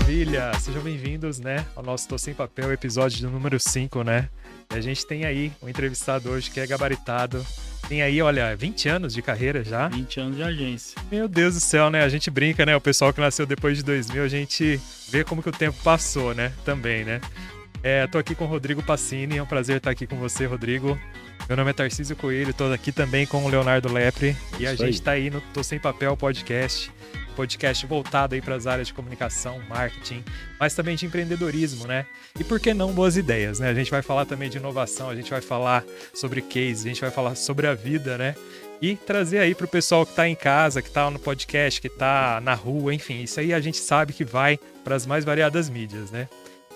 Maravilha! Sejam bem-vindos, né, ao nosso Tô Sem Papel, episódio do número 5, né? E a gente tem aí um entrevistado hoje que é gabaritado. Tem aí, olha, 20 anos de carreira já. 20 anos de agência. Meu Deus do céu, né? A gente brinca, né? O pessoal que nasceu depois de 2000, a gente vê como que o tempo passou, né? Também, né? Tô aqui com o Rodrigo Pacini, é um prazer estar aqui com você, Rodrigo. Meu nome é Tarcísio Coelho, tô aqui também com o Leonardo Lepre. E a gente tá aí no Tô Sem Papel podcast voltado aí para as áreas de comunicação, marketing, mas também de empreendedorismo, né? E por que não boas ideias, né? A gente vai falar também de inovação, a gente vai falar sobre case, a gente vai falar sobre a vida, né? E trazer aí pro pessoal que tá em casa, que tá no podcast, que tá na rua, enfim, isso aí a gente sabe que vai para as mais variadas mídias, né?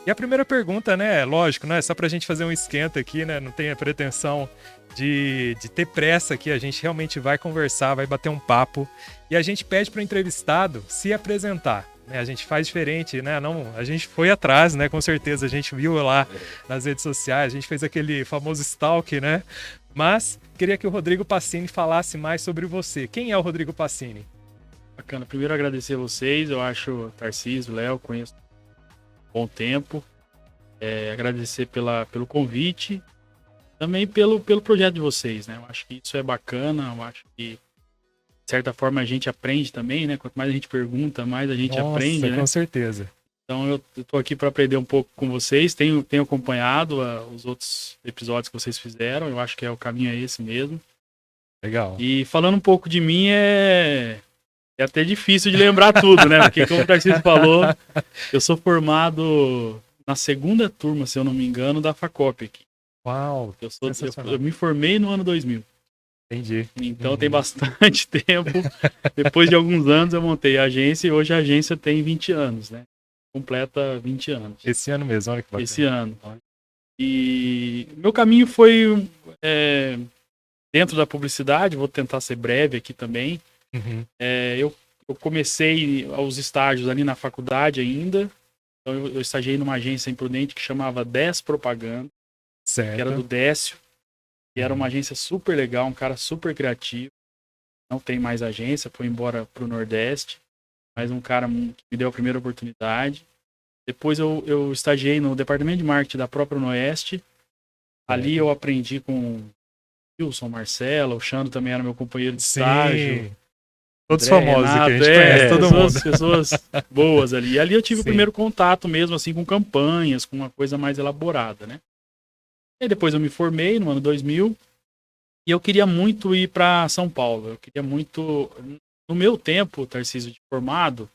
E a primeira pergunta, né, lógico, né, só pra gente fazer um esquenta aqui, né, não tem a pretensão de ter pressa aqui, a gente realmente vai conversar, vai bater um papo e a gente pede pro entrevistado se apresentar, né, a gente faz diferente, né, não, a gente foi atrás, né, com certeza, a gente viu lá nas redes sociais, a gente fez aquele famoso stalk, né, mas queria que o Rodrigo Pacini falasse mais sobre você. Quem é o Rodrigo Pacini? Bacana, primeiro agradecer a vocês, eu acho Tarcísio, Léo, conheço bom tempo, agradecer pelo convite, também pelo projeto de vocês, né? Eu acho que isso é bacana, eu acho que de certa forma a gente aprende também, né? Quanto mais a gente pergunta, mais a gente aprende, né? Com certeza. Então eu tô aqui para aprender um pouco com vocês, tenho acompanhado os outros episódios que vocês fizeram, eu acho que o caminho é esse mesmo. Legal. E falando um pouco de mim, é até difícil de lembrar tudo, né? Porque como o Tarcísio falou, eu sou formado na segunda turma, se eu não me engano, da Facop aqui. Uau, eu me formei no ano 2000. Entendi. Então tem bastante tempo. Depois de alguns anos eu montei a agência e hoje a agência tem 20 anos, né? Completa 20 anos. Esse ano mesmo, olha que bacana. Esse ano. E meu caminho foi dentro da publicidade, vou tentar ser breve aqui também. Uhum. Eu comecei os estágios ali na faculdade ainda. Então eu estagiei numa agência imprudente que chamava 10 Propaganda, certo. que era do Décio. E era uma agência super legal, um cara super criativo. Não tem mais agência, foi embora pro Nordeste. Mas um cara que me deu a primeira oportunidade. Depois eu estagiei no departamento de marketing da própria Noeste. Ali eu aprendi com o Wilson, Marcelo, o Xandro também era meu companheiro de estágio. Todos famosos, Renato, que a gente conhece todo mundo. Pessoas boas ali. E ali eu tive o primeiro contato mesmo, assim, com campanhas, com uma coisa mais elaborada, né? E depois eu me formei no ano 2000 e eu queria muito ir para São Paulo. Eu queria muito... No meu tempo, Tarcísio, de formado,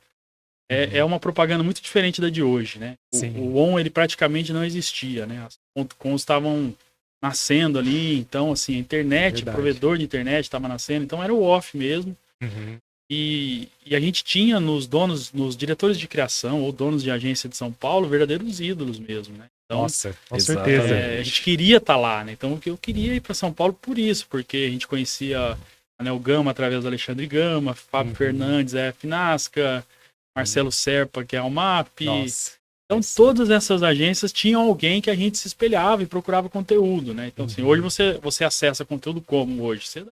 é uma propaganda muito diferente da de hoje, né? O ON, ele praticamente não existia, né? As .coms estavam nascendo ali, então, assim, a internet, o provedor de internet estava nascendo, então era o off mesmo. Uhum. E a gente tinha nos diretores de criação ou donos de agência de São Paulo, verdadeiros ídolos mesmo, né? Então, nossa, com certeza. A gente queria estar lá, né? Então eu queria ir para São Paulo por isso, porque a gente conhecia a Nel Gama através do Alexandre Gama, Fábio Fernandes, Finasca, Marcelo Serpa, que é o MAP. Nossa. Então todas essas agências tinham alguém que a gente se espelhava e procurava conteúdo, né? Então assim, hoje você acessa conteúdo como hoje? Você dá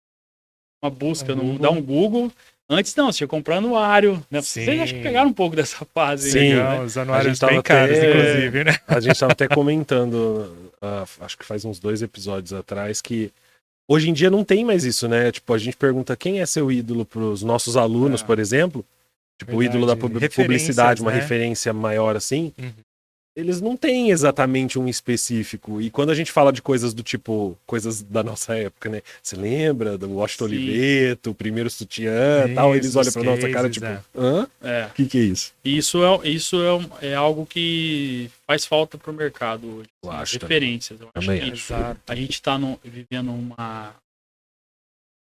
uma busca, dá um Google. Antes não, você ia comprar anuário, né? Vocês acho que pegaram um pouco dessa fase. Sim, né? Os anuários bem caros, inclusive, né? A gente estava até comentando, acho que faz uns 2 episódios atrás, que hoje em dia não tem mais isso, né? Tipo, a gente pergunta quem é seu ídolo para os nossos alunos, por exemplo. Tipo, o ídolo da publicidade, uma referência maior assim. Eles não têm exatamente um específico. E quando a gente fala de coisas do tipo, coisas da nossa época, né? Você lembra do Washington Oliveto, o primeiro sutiã e tal? Eles olham pra nossa cara tipo, hã? O que é isso? Isso é algo que faz falta pro mercado hoje. Eu acho referências. Eu acho que Exato. a gente tá vivendo uma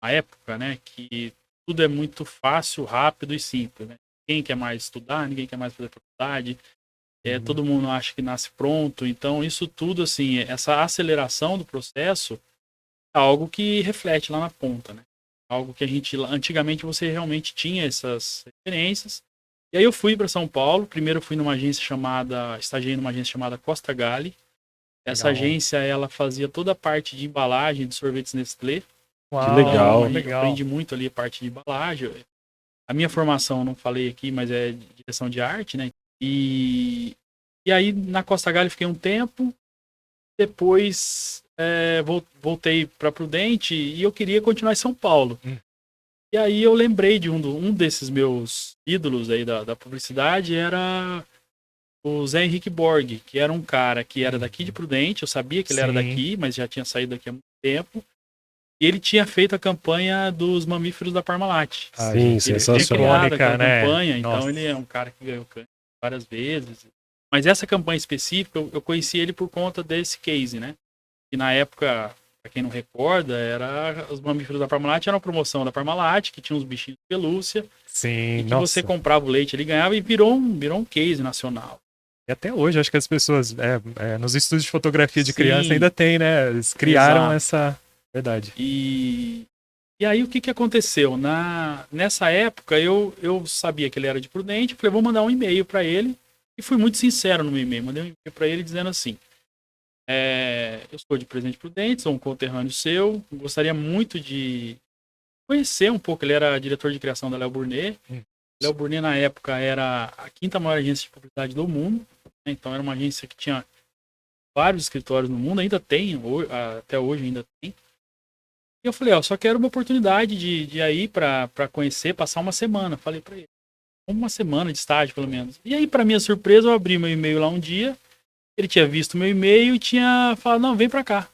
época, né? Que tudo é muito fácil, rápido e simples, né? Ninguém quer mais estudar, ninguém quer mais fazer faculdade. Todo mundo acha que nasce pronto, então isso tudo, assim, essa aceleração do processo é algo que reflete lá na ponta, né? Algo que antigamente você realmente tinha essas referências. E aí eu fui para São Paulo, primeiro eu fui estagiei numa agência chamada Costa Galli. Essa agência, ela fazia toda a parte de embalagem de sorvetes Nestlé. Uau, que legal. Eu aprendi muito ali a parte de embalagem. A minha formação, não falei aqui, mas é direção de arte, né? E aí na Costa Galha fiquei um tempo, depois voltei para Prudente e eu queria continuar em São Paulo. E aí eu lembrei de um desses meus ídolos aí da publicidade, era o Zé Henrique Borg, que era um cara que era daqui de Prudente, eu sabia que ele era daqui, mas já tinha saído daqui há muito tempo. E ele tinha feito a campanha dos mamíferos da Parmalat. Sim, sensacional. Ele campanha, então ele é um cara que ganhou várias vezes. Mas essa campanha específica, eu conheci ele por conta desse case, né? Que na época, pra quem não recorda, os mamíferos da Parmalat, era uma promoção da Parmalat, que tinha uns bichinhos de pelúcia. Sim, e que você comprava o leite, ele ganhava e virou um case nacional. E até hoje, acho que as pessoas, nos estudos de fotografia de criança ainda tem, né? Eles criaram essa... Verdade. E aí o que aconteceu? Nessa época eu sabia que ele era de Prudente, falei, vou mandar um e-mail para ele, e fui muito sincero no meu e-mail. Mandei um e-mail para ele dizendo assim, eu sou de Presidente Prudente, sou um conterrâneo seu, gostaria muito de conhecer um pouco. Ele era diretor de criação da Léo Burnet. Léo Burnet na época era a 5ª maior agência de publicidade do mundo, né? Então era uma agência que tinha vários escritórios no mundo, ainda tem, até hoje ainda tem. E eu falei, só quero uma oportunidade de ir aí pra conhecer, passar uma semana. Falei pra ele, uma semana de estágio, pelo menos. E aí, pra minha surpresa, eu abri meu e-mail lá um dia, ele tinha visto meu e-mail e tinha falado, não, vem pra cá.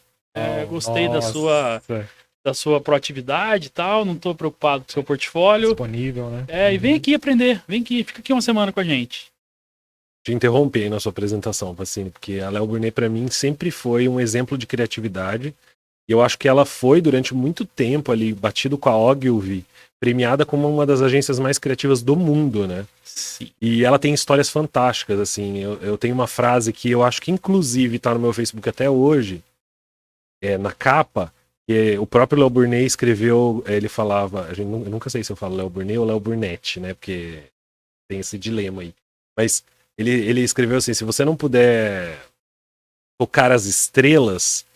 Gostei da sua proatividade e tal, não tô preocupado com o seu portfólio. Disponível, né? E vem aqui aprender, vem aqui, fica aqui uma semana com a gente. Te interrompi aí na sua apresentação, Pacini, porque a Léo Burnet, pra mim, sempre foi um exemplo de criatividade. E eu acho que ela foi, durante muito tempo ali, batido com a Ogilvy, premiada como uma das agências mais criativas do mundo, né? Sim. E ela tem histórias fantásticas, assim. Eu tenho uma frase que eu acho que, inclusive, tá no meu Facebook até hoje, na capa, que o próprio Léo Burnet escreveu, ele falava, eu nunca sei se eu falo Léo Burnet ou Léo Burnett, né? Porque tem esse dilema aí. Mas ele escreveu assim, se você não puder tocar as estrelas...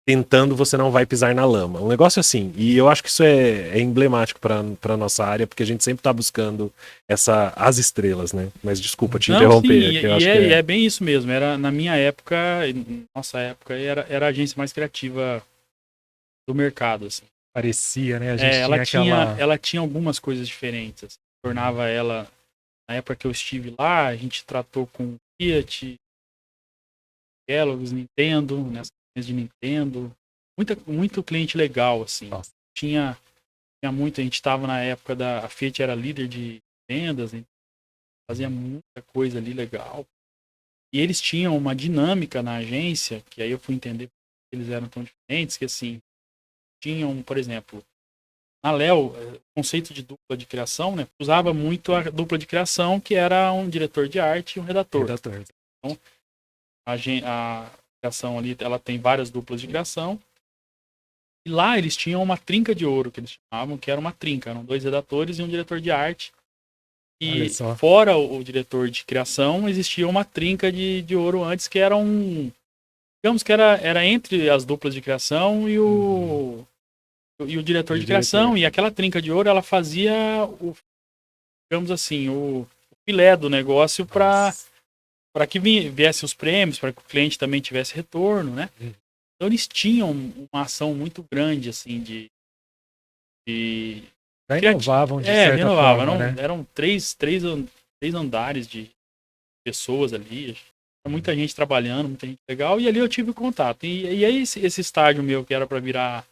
tentando, você não vai pisar na lama. Um negócio assim. E eu acho que isso é emblemático para nossa área, porque a gente sempre tá buscando as estrelas, né? Mas desculpa te interromper. Sim, é bem isso mesmo. Era, na minha época, nossa época, era a agência mais criativa do mercado, assim. Parecia, né? A gente ela tinha algumas coisas diferentes. Assim. Tornava ela... Na época que eu estive lá, a gente tratou com Fiat, Kellogg's, Nintendo, nessa de Nintendo, muito cliente legal, assim. Nossa. Tinha muito, a gente estava na época a Fiat era líder de vendas, fazia muita coisa ali legal. E eles tinham uma dinâmica na agência, que aí eu fui entender que eles eram tão diferentes, que assim, tinham, por exemplo, na Léo, o conceito de dupla de criação, né, usava muito a dupla de criação, que era um diretor de arte e um redator. Então, a criação ali, ela tem várias duplas de criação. E lá eles tinham uma trinca de ouro, que eles chamavam, que era uma trinca. Eram 2 redatores e um diretor de arte. E fora o diretor de criação, existia uma trinca de ouro antes, que era digamos que era entre as duplas de criação e o diretor de criação. E aquela trinca de ouro, ela fazia digamos assim, o filé do negócio para que viesse os prêmios, para que o cliente também tivesse retorno, né? Então eles tinham uma ação muito grande, assim, inovavam de certa forma, né? Eram três andares de pessoas ali, muita gente trabalhando, muita gente legal, e ali eu tive contato. E aí esse estágio meu, que era para virar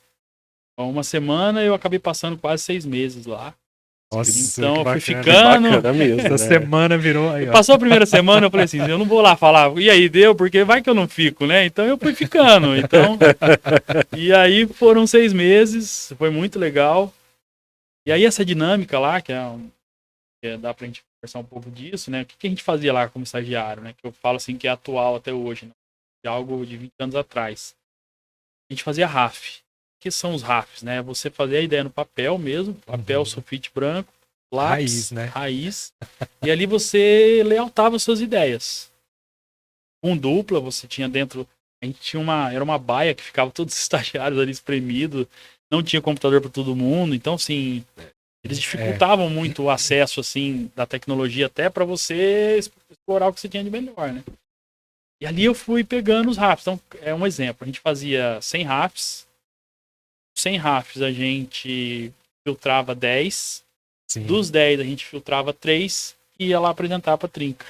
uma semana, eu acabei passando quase 6 meses lá. Nossa, então eu fui ficando. Essa semana virou aí, ó. Passou a primeira semana, eu falei assim, eu não vou lá falar, e aí deu, porque vai que eu não fico, né? Então eu fui ficando. E aí foram 6 meses, foi muito legal. E aí essa dinâmica lá, que dá pra gente conversar um pouco disso, né? O que a gente fazia lá como estagiário, né? Que eu falo assim que é atual até hoje, né? De algo de 20 anos atrás. A gente fazia RAF. O que são os RAFs, né? Você fazer a ideia no papel mesmo, papel, sulfite branco, lápis, raiz, e ali você layoutava suas ideias. Com dupla, você tinha dentro, a gente tinha era uma baia que ficava todos os estagiários ali espremidos, não tinha computador para todo mundo, então assim, eles dificultavam muito o acesso assim da tecnologia até para você explorar o que você tinha de melhor, né? E ali eu fui pegando os RAFs. Então, é um exemplo. A gente fazia 100 RAFs. 100 RAFs a gente filtrava 10. Sim. Dos 10 a gente filtrava 3 e ia lá apresentar pra trinca.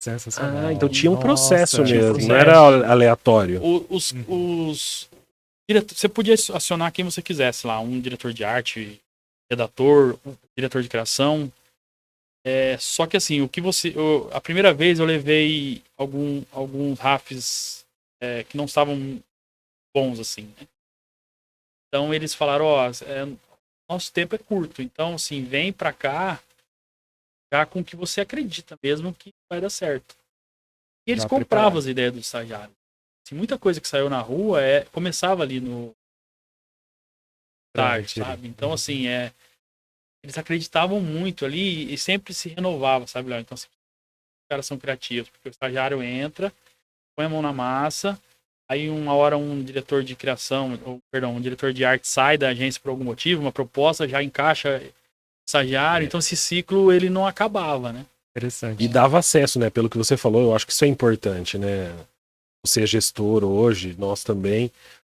Sensacional. Então tinha um processo Nossa, mesmo, processo. não era aleatório. Você podia acionar quem você quisesse lá, um diretor de arte, redator, um diretor de criação. Só que assim, a primeira vez eu levei alguns RAFs que não estavam bons assim, né? Então eles falaram, nosso tempo é curto, então assim, vem pra cá já com o que você acredita mesmo que vai dar certo. E eles Já compravam preparado. as ideias do estagiário. Assim, muita coisa que saiu na rua começava ali no estágio, sabe? Então assim, eles acreditavam muito ali e sempre se renovavam, sabe? Então assim, os caras são criativos, porque o estagiário entra, põe a mão na massa, aí uma hora um diretor de criação, um diretor de arte sai da agência por algum motivo, uma proposta já encaixa o estagiário, então esse ciclo ele não acabava, né? Interessante. E dava acesso, né? Pelo que você falou, eu acho que isso é importante, né? Você é gestor hoje, nós também.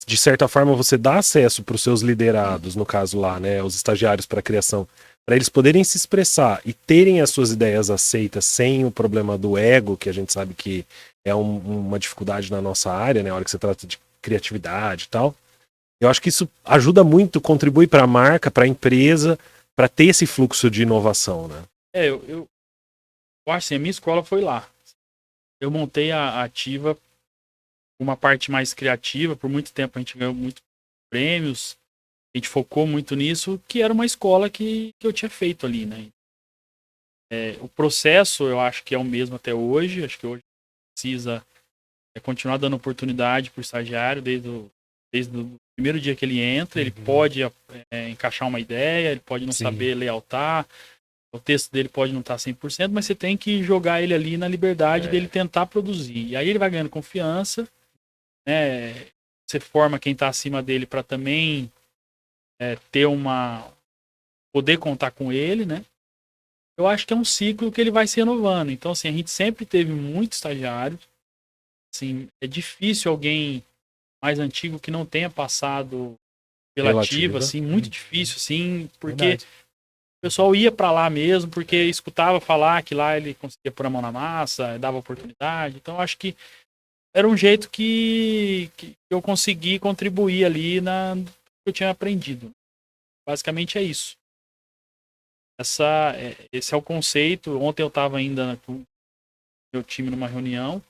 De certa forma, você dá acesso para os seus liderados, no caso lá, né? Os estagiários para a criação, para eles poderem se expressar e terem as suas ideias aceitas sem o problema do ego, que a gente sabe que é uma dificuldade na nossa área, né? A hora que você trata de criatividade e tal. Eu acho que isso ajuda muito, contribui para a marca, para a empresa, para ter esse fluxo de inovação, né? Eu acho assim, a minha escola foi lá. Eu montei a Ativa, uma parte mais criativa, por muito tempo a gente ganhou muitos prêmios, a gente focou muito nisso, que era uma escola que eu tinha feito ali, né? O processo eu acho que é o mesmo até hoje, acho que hoje precisa continuar dando oportunidade para o estagiário desde o primeiro dia que ele entra, ele pode encaixar uma ideia, ele pode não saber layoutar, o texto dele pode não estar 100%, mas você tem que jogar ele ali na liberdade dele tentar produzir. E aí ele vai ganhando confiança, né? Você forma quem está acima dele para também poder contar com ele, né? Eu acho que é um ciclo que ele vai se renovando. Então, assim, a gente sempre teve muito estagiário. Assim, é difícil alguém mais antigo que não tenha passado pela Ativa, assim, muito difícil, assim, porque Verdade. o pessoal ia para lá mesmo, porque escutava falar que lá ele conseguia pôr a mão na massa, dava oportunidade. Então, acho que era um jeito que eu consegui contribuir ali no que eu tinha aprendido. Basicamente é isso. Esse é o conceito. Ontem eu estava ainda com o meu time numa reunião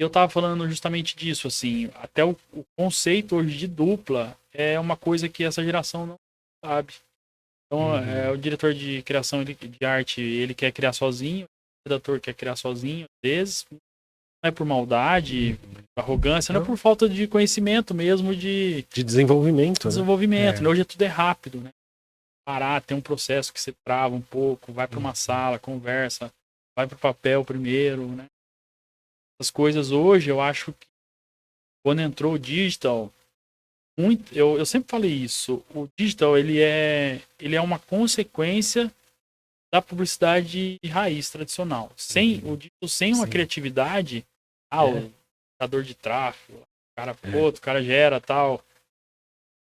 e eu estava falando justamente disso, assim, até o conceito hoje de dupla é uma coisa que essa geração não sabe. Então, o diretor de criação de arte, ele quer criar sozinho, o redator quer criar sozinho, às vezes, não é por maldade, arrogância, não é por falta de conhecimento mesmo, de desenvolvimento. Né? Hoje tudo é rápido, né? Parar, tem um processo que você trava um pouco, vai para uma sala, conversa, vai para o papel primeiro, né? As coisas hoje, eu acho que quando entrou o digital, eu sempre falei isso, o digital ele é uma consequência da publicidade raiz tradicional. Sem uma criatividade, o gerador de tráfego, o cara gera tal,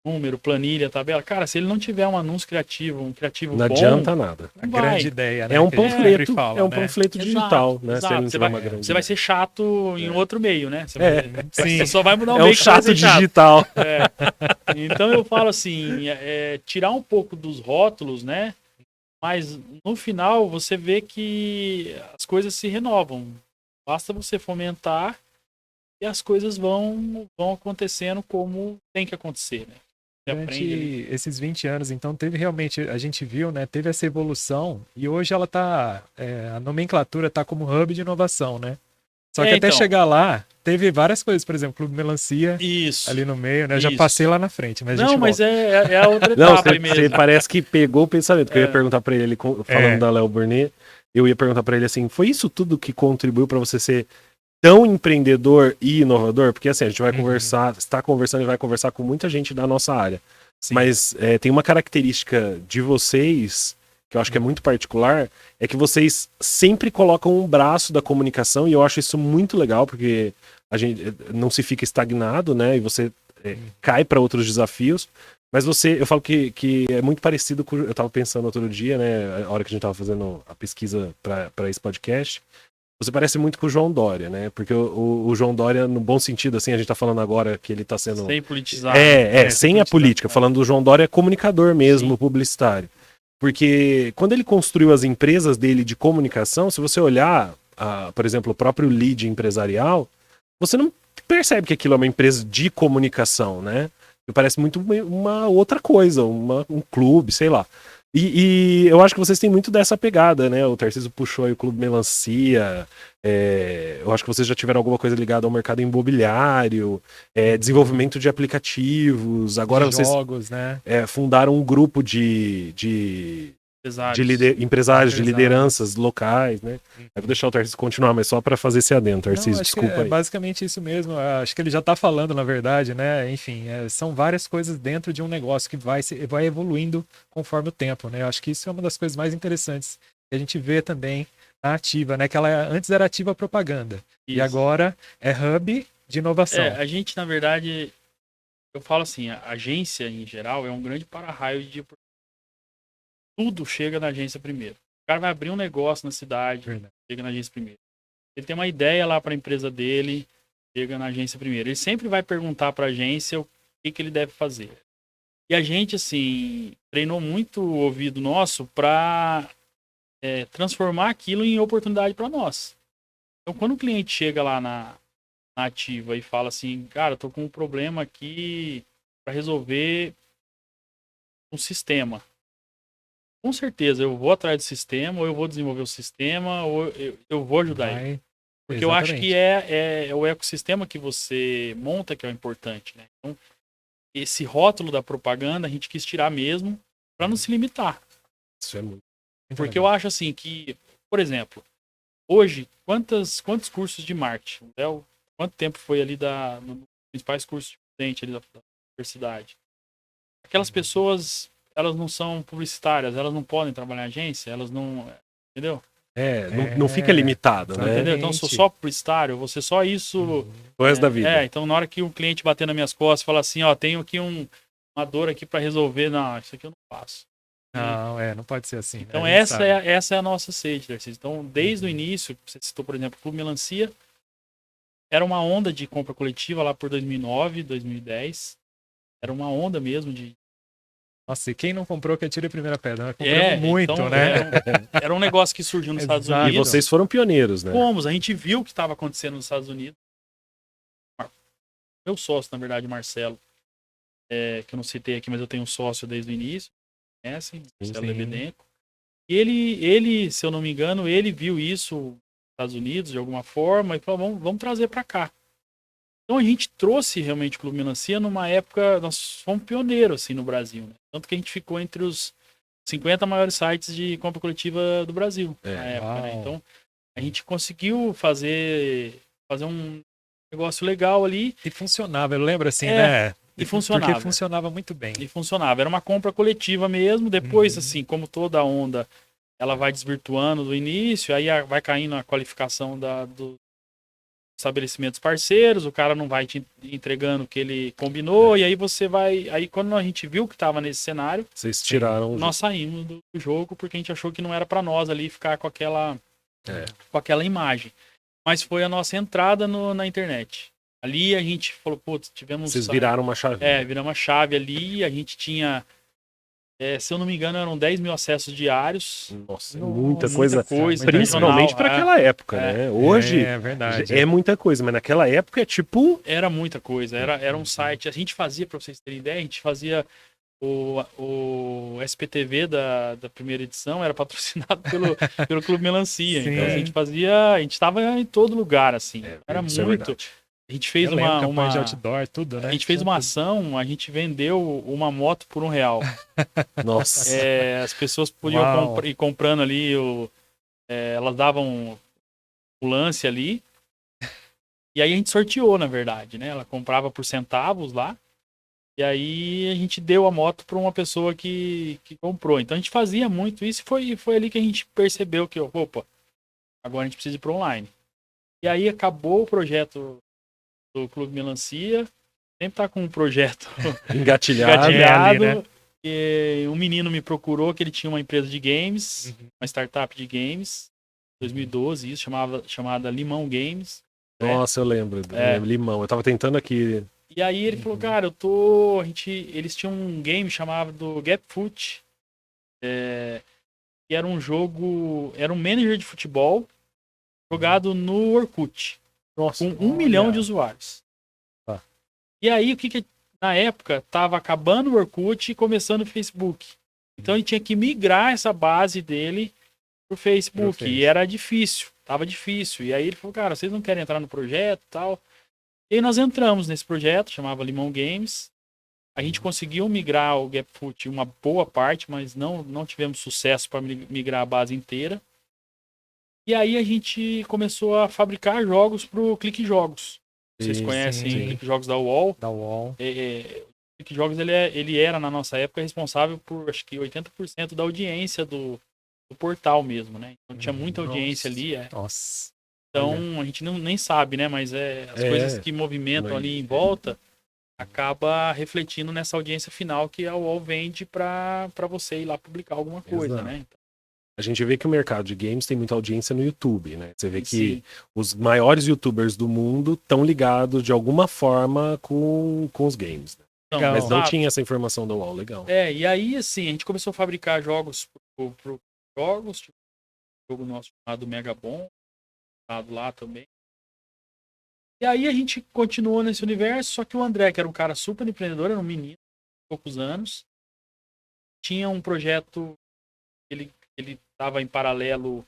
número, planilha, tabela. Cara, se ele não tiver um anúncio criativo, um criativo não bom... Não adianta nada. A grande ideia, né? É um panfleto, fala, um panfleto digital, né? Exato. Você vai ser chato em outro meio, né? Você só vai mudar um meio. Chato digital. Então eu falo assim, tirar um pouco dos rótulos, né? Mas no final você vê que as coisas se renovam. Basta você fomentar e as coisas vão acontecendo como tem que acontecer, né? Durante esses 20 anos, então, teve realmente, a gente viu, né? Teve essa evolução e hoje ela tá, a nomenclatura tá como hub de inovação, né? Só que até chegar lá, teve várias coisas, por exemplo, Clube Melancia ali no meio, né? Eu já passei lá na frente, mas não, mas volta. é a outra etapa aí mesmo. Você parece que pegou o pensamento, porque eu ia perguntar pra ele, falando da Léo Burnet, eu ia perguntar pra ele assim, foi isso tudo que contribuiu pra você ser tão empreendedor e inovador? Porque assim, a gente vai conversar, está conversando e vai conversar com muita gente da nossa área. Sim. Mas tem uma característica de vocês que eu acho que é muito particular, é que vocês sempre colocam um braço da comunicação, e eu acho isso muito legal, porque a gente não se fica estagnado, né? E você cai para outros desafios. Mas eu falo que é muito parecido com. Eu tava pensando outro dia, né? A hora que a gente tava fazendo a pesquisa para esse podcast. Você parece muito com o João Dória, né? Porque o João Dória, no bom sentido, assim, a gente tá falando agora que ele tá sendo. Sem politizar. Sem a política. Falando do João Dória, comunicador mesmo, publicitário. Porque quando ele construiu as empresas dele de comunicação, se você olhar, por exemplo, o próprio lead empresarial, você não percebe que aquilo é uma empresa de comunicação, né? Parece muito uma outra coisa, um clube, sei lá. E eu acho que vocês têm muito dessa pegada, né? O Tarcísio puxou aí o Clube Melancia. Eu acho que vocês já tiveram alguma coisa ligada ao mercado imobiliário, desenvolvimento de aplicativos. Agora de vocês jogos, né? Fundaram um grupo de empresários, de lideranças locais, né? Eu vou deixar o Tarcísio continuar, mas só para fazer esse adendo, Tarcísio, Não, desculpa aí. Basicamente isso mesmo. Acho que ele já está falando, na verdade, né? Enfim, são várias coisas dentro de um negócio que vai evoluindo conforme o tempo, né? Eu acho que isso é uma das coisas mais interessantes que a gente vê também na Ativa, né? Que ela antes era Ativa Propaganda e agora é hub de inovação. A gente, na verdade, eu falo assim, a agência em geral é um grande para-raio de tudo chega na agência primeiro. O cara vai abrir um negócio na cidade, chega na agência primeiro. Ele tem uma ideia lá para a empresa dele, chega na agência primeiro. Ele sempre vai perguntar para a agência o que ele deve fazer. E a gente, assim, treinou muito o ouvido nosso para transformar aquilo em oportunidade para nós. Então, quando o cliente chega lá na Ativa e fala assim, cara, eu tô com um problema aqui para resolver um sistema. Com certeza, eu vou atrás do sistema, ou eu vou desenvolver o sistema, ou eu vou ajudar ele. Porque eu acho que é o ecossistema que você monta que é o importante, né? Então, esse rótulo da propaganda a gente quis tirar mesmo para não se limitar. Isso é muito. Porque eu acho assim que, por exemplo, hoje, quantos cursos de marketing? Quanto tempo foi ali nos principais cursos de presidente ali da universidade? Aquelas pessoas, elas não são publicitárias, elas não podem trabalhar em agência, elas não... Entendeu? Não fica limitado, né? Entendeu? Então, eu sou só publicitário, eu vou ser só isso... O resto da vida. Então na hora que o cliente bater nas minhas costas e falar assim, ó, tenho aqui uma dor aqui para resolver, não, isso aqui eu não faço. Não, não pode ser assim. Então essa é a nossa sede, Tarcísio. Então, desde o início, você citou, por exemplo, o Clube Melancia, era uma onda de compra coletiva lá por 2009, 2010. Era uma onda mesmo de... Nossa, e quem não comprou que atire a primeira pedra. Compramos muito, então, né? Era um negócio que surgiu nos Estados Unidos. E vocês foram pioneiros, né? Fomos, a gente viu o que estava acontecendo nos Estados Unidos. Meu sócio, na verdade, Marcelo, que eu não citei aqui, mas eu tenho um sócio desde o início, conhecem, Marcelo Lebedenko. E ele, se eu não me engano, ele viu isso nos Estados Unidos de alguma forma e falou, vamos trazer para cá. Então a gente trouxe realmente o Clube Melancia numa época, nós fomos pioneiros assim no Brasil, né? Tanto que a gente ficou entre os 50 maiores sites de compra coletiva do Brasil na época, né? Então a gente conseguiu fazer um negócio legal ali. E funcionava, eu lembro assim, né? E funcionava. Porque funcionava muito bem. E funcionava. Era uma compra coletiva mesmo. Depois, assim, como toda onda, ela vai desvirtuando do início, aí vai caindo a qualificação dos estabelecimentos parceiros, o cara não vai te entregando o que ele combinou, e aí você vai... Aí quando a gente viu que estava nesse cenário... Vocês tiraram... Nós saímos do jogo porque a gente achou que não era para nós ali ficar com aquela imagem. Mas foi a nossa entrada na internet. Ali a gente falou, putz, tivemos... Vocês viraram uma chave. Viramos uma chave ali, a gente tinha... se eu não me engano, eram 10 mil acessos diários. Nossa, muita coisa. Principalmente para aquela época, né? Hoje é verdade. É muita coisa, mas naquela época é tipo... Era muita coisa. Era um site... A gente fazia, para vocês terem ideia, a gente fazia o SPTV da primeira edição, era patrocinado pelo Clube Melancia. Então a gente fazia... A gente estava em todo lugar, assim. Era muito... A gente fez uma de outdoor, tudo, né? A gente fez uma ação, a gente vendeu uma moto por R$1. Nossa. As pessoas podiam ir comprando ali, elas davam o lance ali. E aí a gente sorteou, na verdade, né? Ela comprava por centavos lá. E aí a gente deu a moto para uma pessoa que comprou. Então a gente fazia muito isso e foi ali que a gente percebeu que, opa, agora a gente precisa ir para online. E aí acabou o projeto do Clube Melancia. Sempre tá com um projeto Engatilhado. ali, né? E um menino me procurou que ele tinha uma empresa de games, uma startup de games, 2012, isso, chamada Limão Games. Nossa, eu lembro. Limão. Eu tava tentando aqui. E aí ele falou, cara, eles tinham um game chamado Gapfoot, que era um jogo, era um manager de futebol jogado no Orkut, Nossa, com 1 milhão de usuários. Tá. E aí, na época, tava acabando o Orkut e começando o Facebook. Então ele tinha que migrar essa base dele pro Facebook. E era difícil, tava difícil. E aí ele falou, cara, vocês não querem entrar no projeto e tal? E aí nós entramos nesse projeto, chamava Limão Games. A gente conseguiu migrar o Gapfoot uma boa parte, mas não tivemos sucesso para migrar a base inteira. E aí a gente começou a fabricar jogos pro Clique Jogos. Vocês conhecem o Clique Jogos da UOL? Da UOL. O Clique Jogos ele era, na nossa época, responsável por, acho que, 80% da audiência do portal mesmo, né? Então tinha muita audiência ali. Nossa. Então a gente nem sabe, né? Mas as coisas que movimentam ali em volta acaba refletindo nessa audiência final que a UOL vende para você ir lá publicar alguma coisa, Exato. né? Então, A gente vê que o mercado de games tem muita audiência no YouTube, né? Você vê que os maiores YouTubers do mundo estão ligados de alguma forma com os games, né? Mas não tinha essa informação da UOL, legal. E aí, assim, a gente começou a fabricar jogos pro jogos, tipo, um jogo nosso chamado Mega Bom, lá também. E aí a gente continuou nesse universo, só que o André, que era um cara super empreendedor, era um menino, poucos anos, tinha um projeto, ele estava em paralelo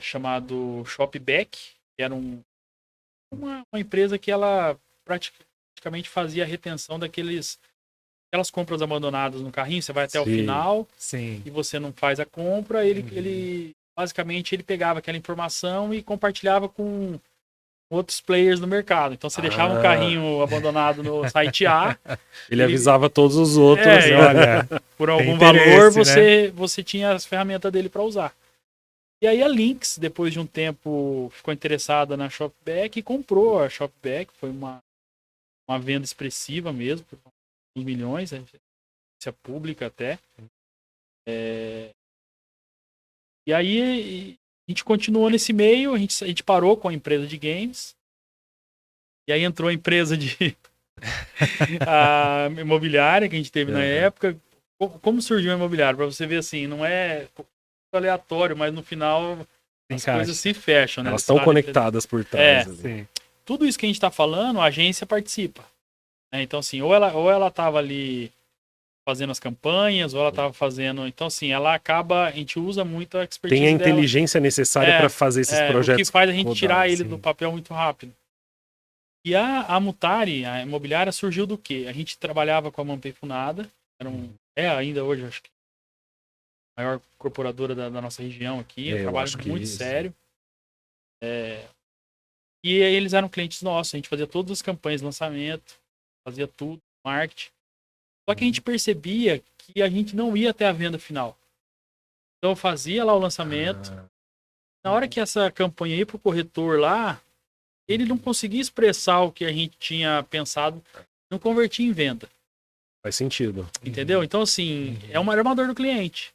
chamado Shopback, que era uma empresa que ela praticamente fazia a retenção aquelas compras abandonadas no carrinho, você vai até o final e você não faz a compra, ele basicamente ele pegava aquela informação e compartilhava com outros players no mercado. Então você deixava um carrinho abandonado no site A. Ele avisava todos os outros. Olha, por algum valor você tinha as ferramentas dele para usar. E aí a Lynx, depois de um tempo, ficou interessada na Shopback e comprou a Shopback. Foi uma venda expressiva mesmo, por uns milhões, se pública até. E aí a gente continuou nesse meio, a gente parou com a empresa de games. E aí entrou a empresa a imobiliária que a gente teve na época. Como surgiu a imobiliária? Para você ver assim, não é aleatório, mas no final as coisas se fecham, né? Elas estão conectadas por trás. Tudo isso que a gente está falando, a agência participa. Né? Então, assim, ou ela estava ali fazendo as campanhas, ou ela estava fazendo... Então, assim, ela acaba... A gente usa muito a expertise Tem a dela. inteligência necessária para fazer esses projetos. O que faz a gente tirar ele do papel muito rápido. E a Mutari, a imobiliária, surgiu do quê? A gente trabalhava com a Mampei Funada, ainda hoje, acho que a maior corporadora da nossa região aqui, um trabalho muito sério. E aí eles eram clientes nossos, a gente fazia todas as campanhas de lançamento, fazia tudo, marketing. Só que a gente percebia que a gente não ia até a venda final. Então eu fazia lá o lançamento. Na hora que essa campanha ia pro corretor lá, ele não conseguia expressar o que a gente tinha pensado, não convertia em venda. Faz sentido. Entendeu? Então, assim, era uma dor do cliente.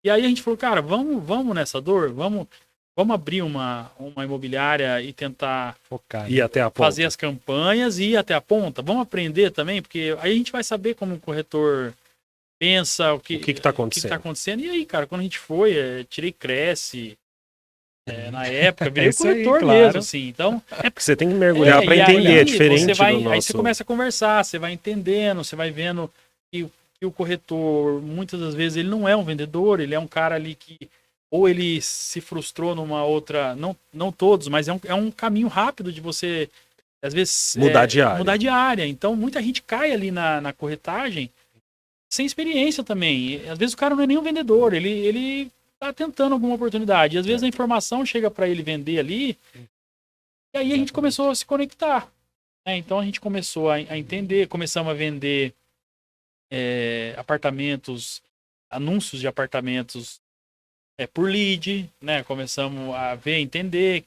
E aí a gente falou, cara, vamos nessa dor? Vamos abrir uma imobiliária e tentar focar, ir até a ponta. Fazer as campanhas e ir até a ponta. Vamos aprender também, porque aí a gente vai saber como o corretor pensa, o que está acontecendo. E aí, cara, quando a gente foi, tirei Cresce. Na época, virei corretor mesmo, assim. Então, porque você tem que mergulhar para entender, é diferente do nosso... Aí você começa a conversar, você vai entendendo, você vai vendo que o corretor, muitas das vezes, ele não é um vendedor, ele é um cara ali que ou ele se frustrou numa outra... Não todos, mas é um caminho rápido de você, às vezes... Mudar de área. Então, muita gente cai ali na corretagem sem experiência também. E, às vezes o cara não é nem um vendedor, ele tá tentando alguma oportunidade. E às vezes a informação chega para ele vender ali, e aí a gente começou a se conectar. Então a gente começou a entender, começamos a vender apartamentos, anúncios de apartamentos por lead, né? Começamos a ver, entender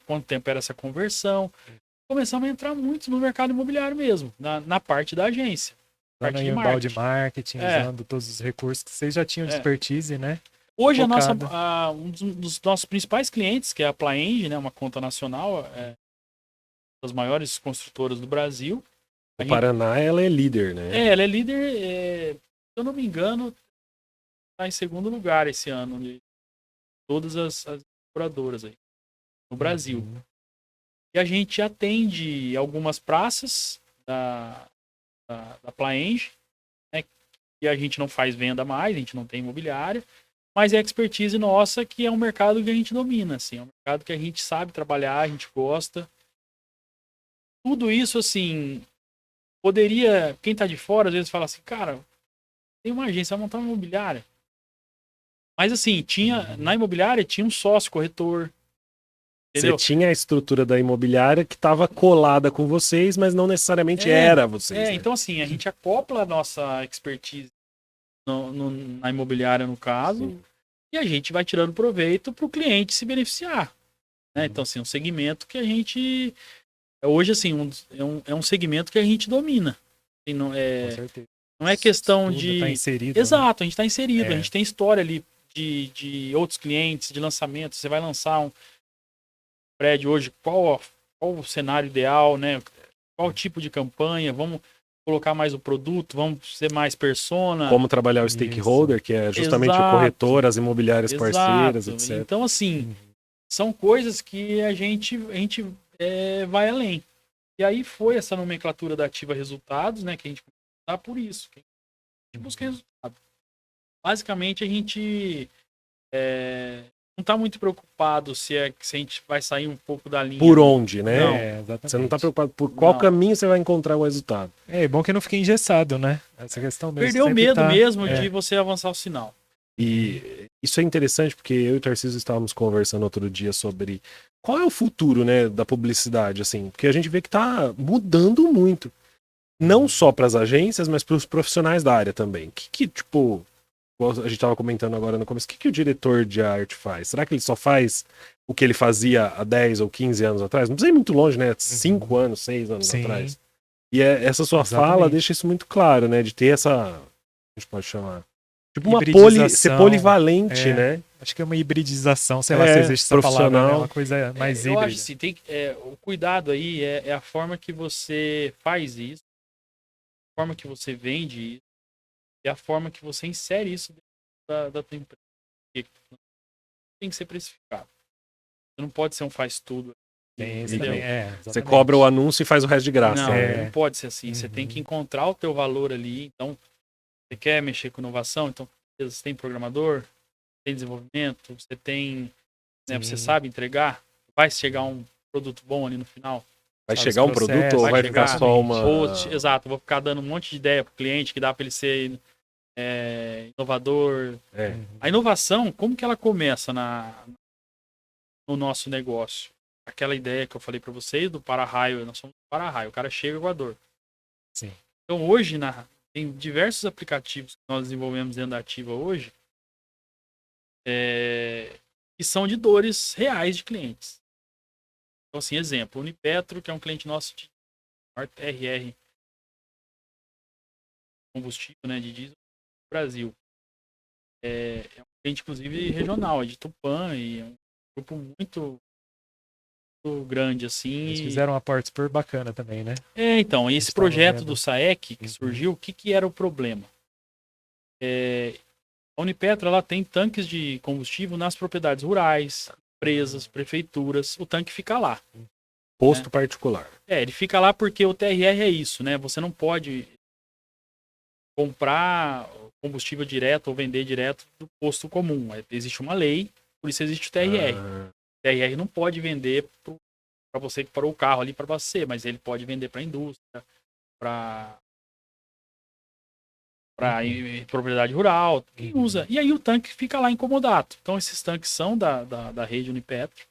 quanto tempo era essa conversão. Começamos a entrar muito no mercado imobiliário mesmo, na parte da agência. Parte de marketing, usando todos os recursos que vocês já tinham de expertise, né? Hoje um dos nossos principais clientes, que é a Plaenge, né? Uma conta nacional, das maiores construtoras do Brasil. O Paraná, ela é líder, né? Ela é líder, se eu não me engano, está em segundo lugar esse ano de todas as seguradoras aí no Brasil. E a gente atende algumas praças da Plaenge, né, e a gente não faz venda mais, a gente não tem imobiliária, mas é expertise nossa, que é um mercado que a gente domina, assim, é um mercado que a gente sabe trabalhar, a gente gosta. Tudo isso, assim, poderia, quem tá de fora, às vezes fala assim, cara, tem uma agência, vai montar uma imobiliária. Mas assim, na imobiliária tinha um sócio corretor. Entendeu? Você tinha a estrutura da imobiliária que estava colada com vocês, mas não necessariamente era vocês. Né? Então assim, a gente acopla a nossa expertise na imobiliária, no caso, sim, e a gente vai tirando proveito para o cliente se beneficiar. Né? Então assim, um segmento que a gente... Hoje, assim, é um segmento que a gente domina. Assim, não é questão de... Tá inserido, exato, né? A gente está inserido. A gente tem história ali de outros clientes, de lançamento. Você vai lançar um prédio hoje, qual o cenário ideal, né? Qual tipo de campanha? Vamos colocar mais o produto? Vamos ser mais persona? Como trabalhar o stakeholder, que é justamente o corretor, as imobiliárias parceiras, etc. Então, assim, são coisas que a gente vai além. E aí foi essa nomenclatura da Ativa Resultados, né? Que a gente dá por isso. Que a gente busca resultado. Basicamente, a gente não está muito preocupado se a gente vai sair um pouco da linha. Por onde, né? Não, exatamente. Você não está preocupado por qual caminho você vai encontrar o resultado. É bom que não fique engessado, né? Essa questão mesmo. Perdeu o medo mesmo de você avançar o sinal. E isso é interessante porque eu e o Tarcísio estávamos conversando outro dia sobre qual é o futuro, né, da publicidade, assim, porque a gente vê que está mudando muito, não só para as agências, mas para os profissionais da área também. Tipo, a gente estava comentando agora no começo, o que o diretor de arte faz? Será que ele só faz o que ele fazia há 10 ou 15 anos atrás? Não precisa ir muito longe, né? 5 anos, 6 anos atrás. E essa sua fala deixa isso muito claro, né? De ter essa, a gente pode chamar, tipo uma ser polivalente, né? Acho que é uma hibridização, sei lá se existe essa palavra, né? Uma coisa mais híbrida. Eu acho assim, o cuidado aí é a forma que você faz isso, a forma que você vende isso, e a forma que você insere isso dentro da tua empresa. Porque tem que ser precificado. Você não pode ser um faz-tudo. Você cobra o anúncio e faz o resto de graça. Não pode ser assim. Você tem que encontrar o teu valor ali. Então, você quer mexer com inovação? Então, você tem programador, tem desenvolvimento, você tem... Né, você sabe entregar? Vai chegar um produto bom ali no final? Vai chegar um produto ou vai ficar só uma... Exato, vou ficar dando um monte de ideia pro cliente que dá para ele ser inovador. A inovação, como que ela começa no nosso negócio? Aquela ideia que eu falei para vocês do para-raio, nós somos para-raio, o cara chega com a dor. Sim. Então hoje, tem diversos aplicativos que nós desenvolvemos dentro da Ativa hoje, que são de dores reais de clientes. Então, assim, exemplo, Unipetro, que é um cliente nosso de RR combustível, né, de diesel no Brasil. É um cliente, inclusive, regional, é de Tupã, e é um grupo muito grande, assim. Eles fizeram um aporte super bacana também, né? Então, esse projeto do SAEC que surgiu, o que era o problema? A Unipetro, ela tem tanques de combustível nas propriedades rurais, empresas, prefeituras, o tanque fica lá. Posto particular. Ele fica lá porque o TRR é isso, né? Você não pode comprar combustível direto ou vender direto do posto comum. Existe uma lei, por isso existe o TRR. O TRR não pode vender para você que parou o carro ali para abastecer, mas ele pode vender para a indústria, para propriedade rural, quem usa. E aí o tanque fica lá incomodado. Então esses tanques são da rede Unipetro.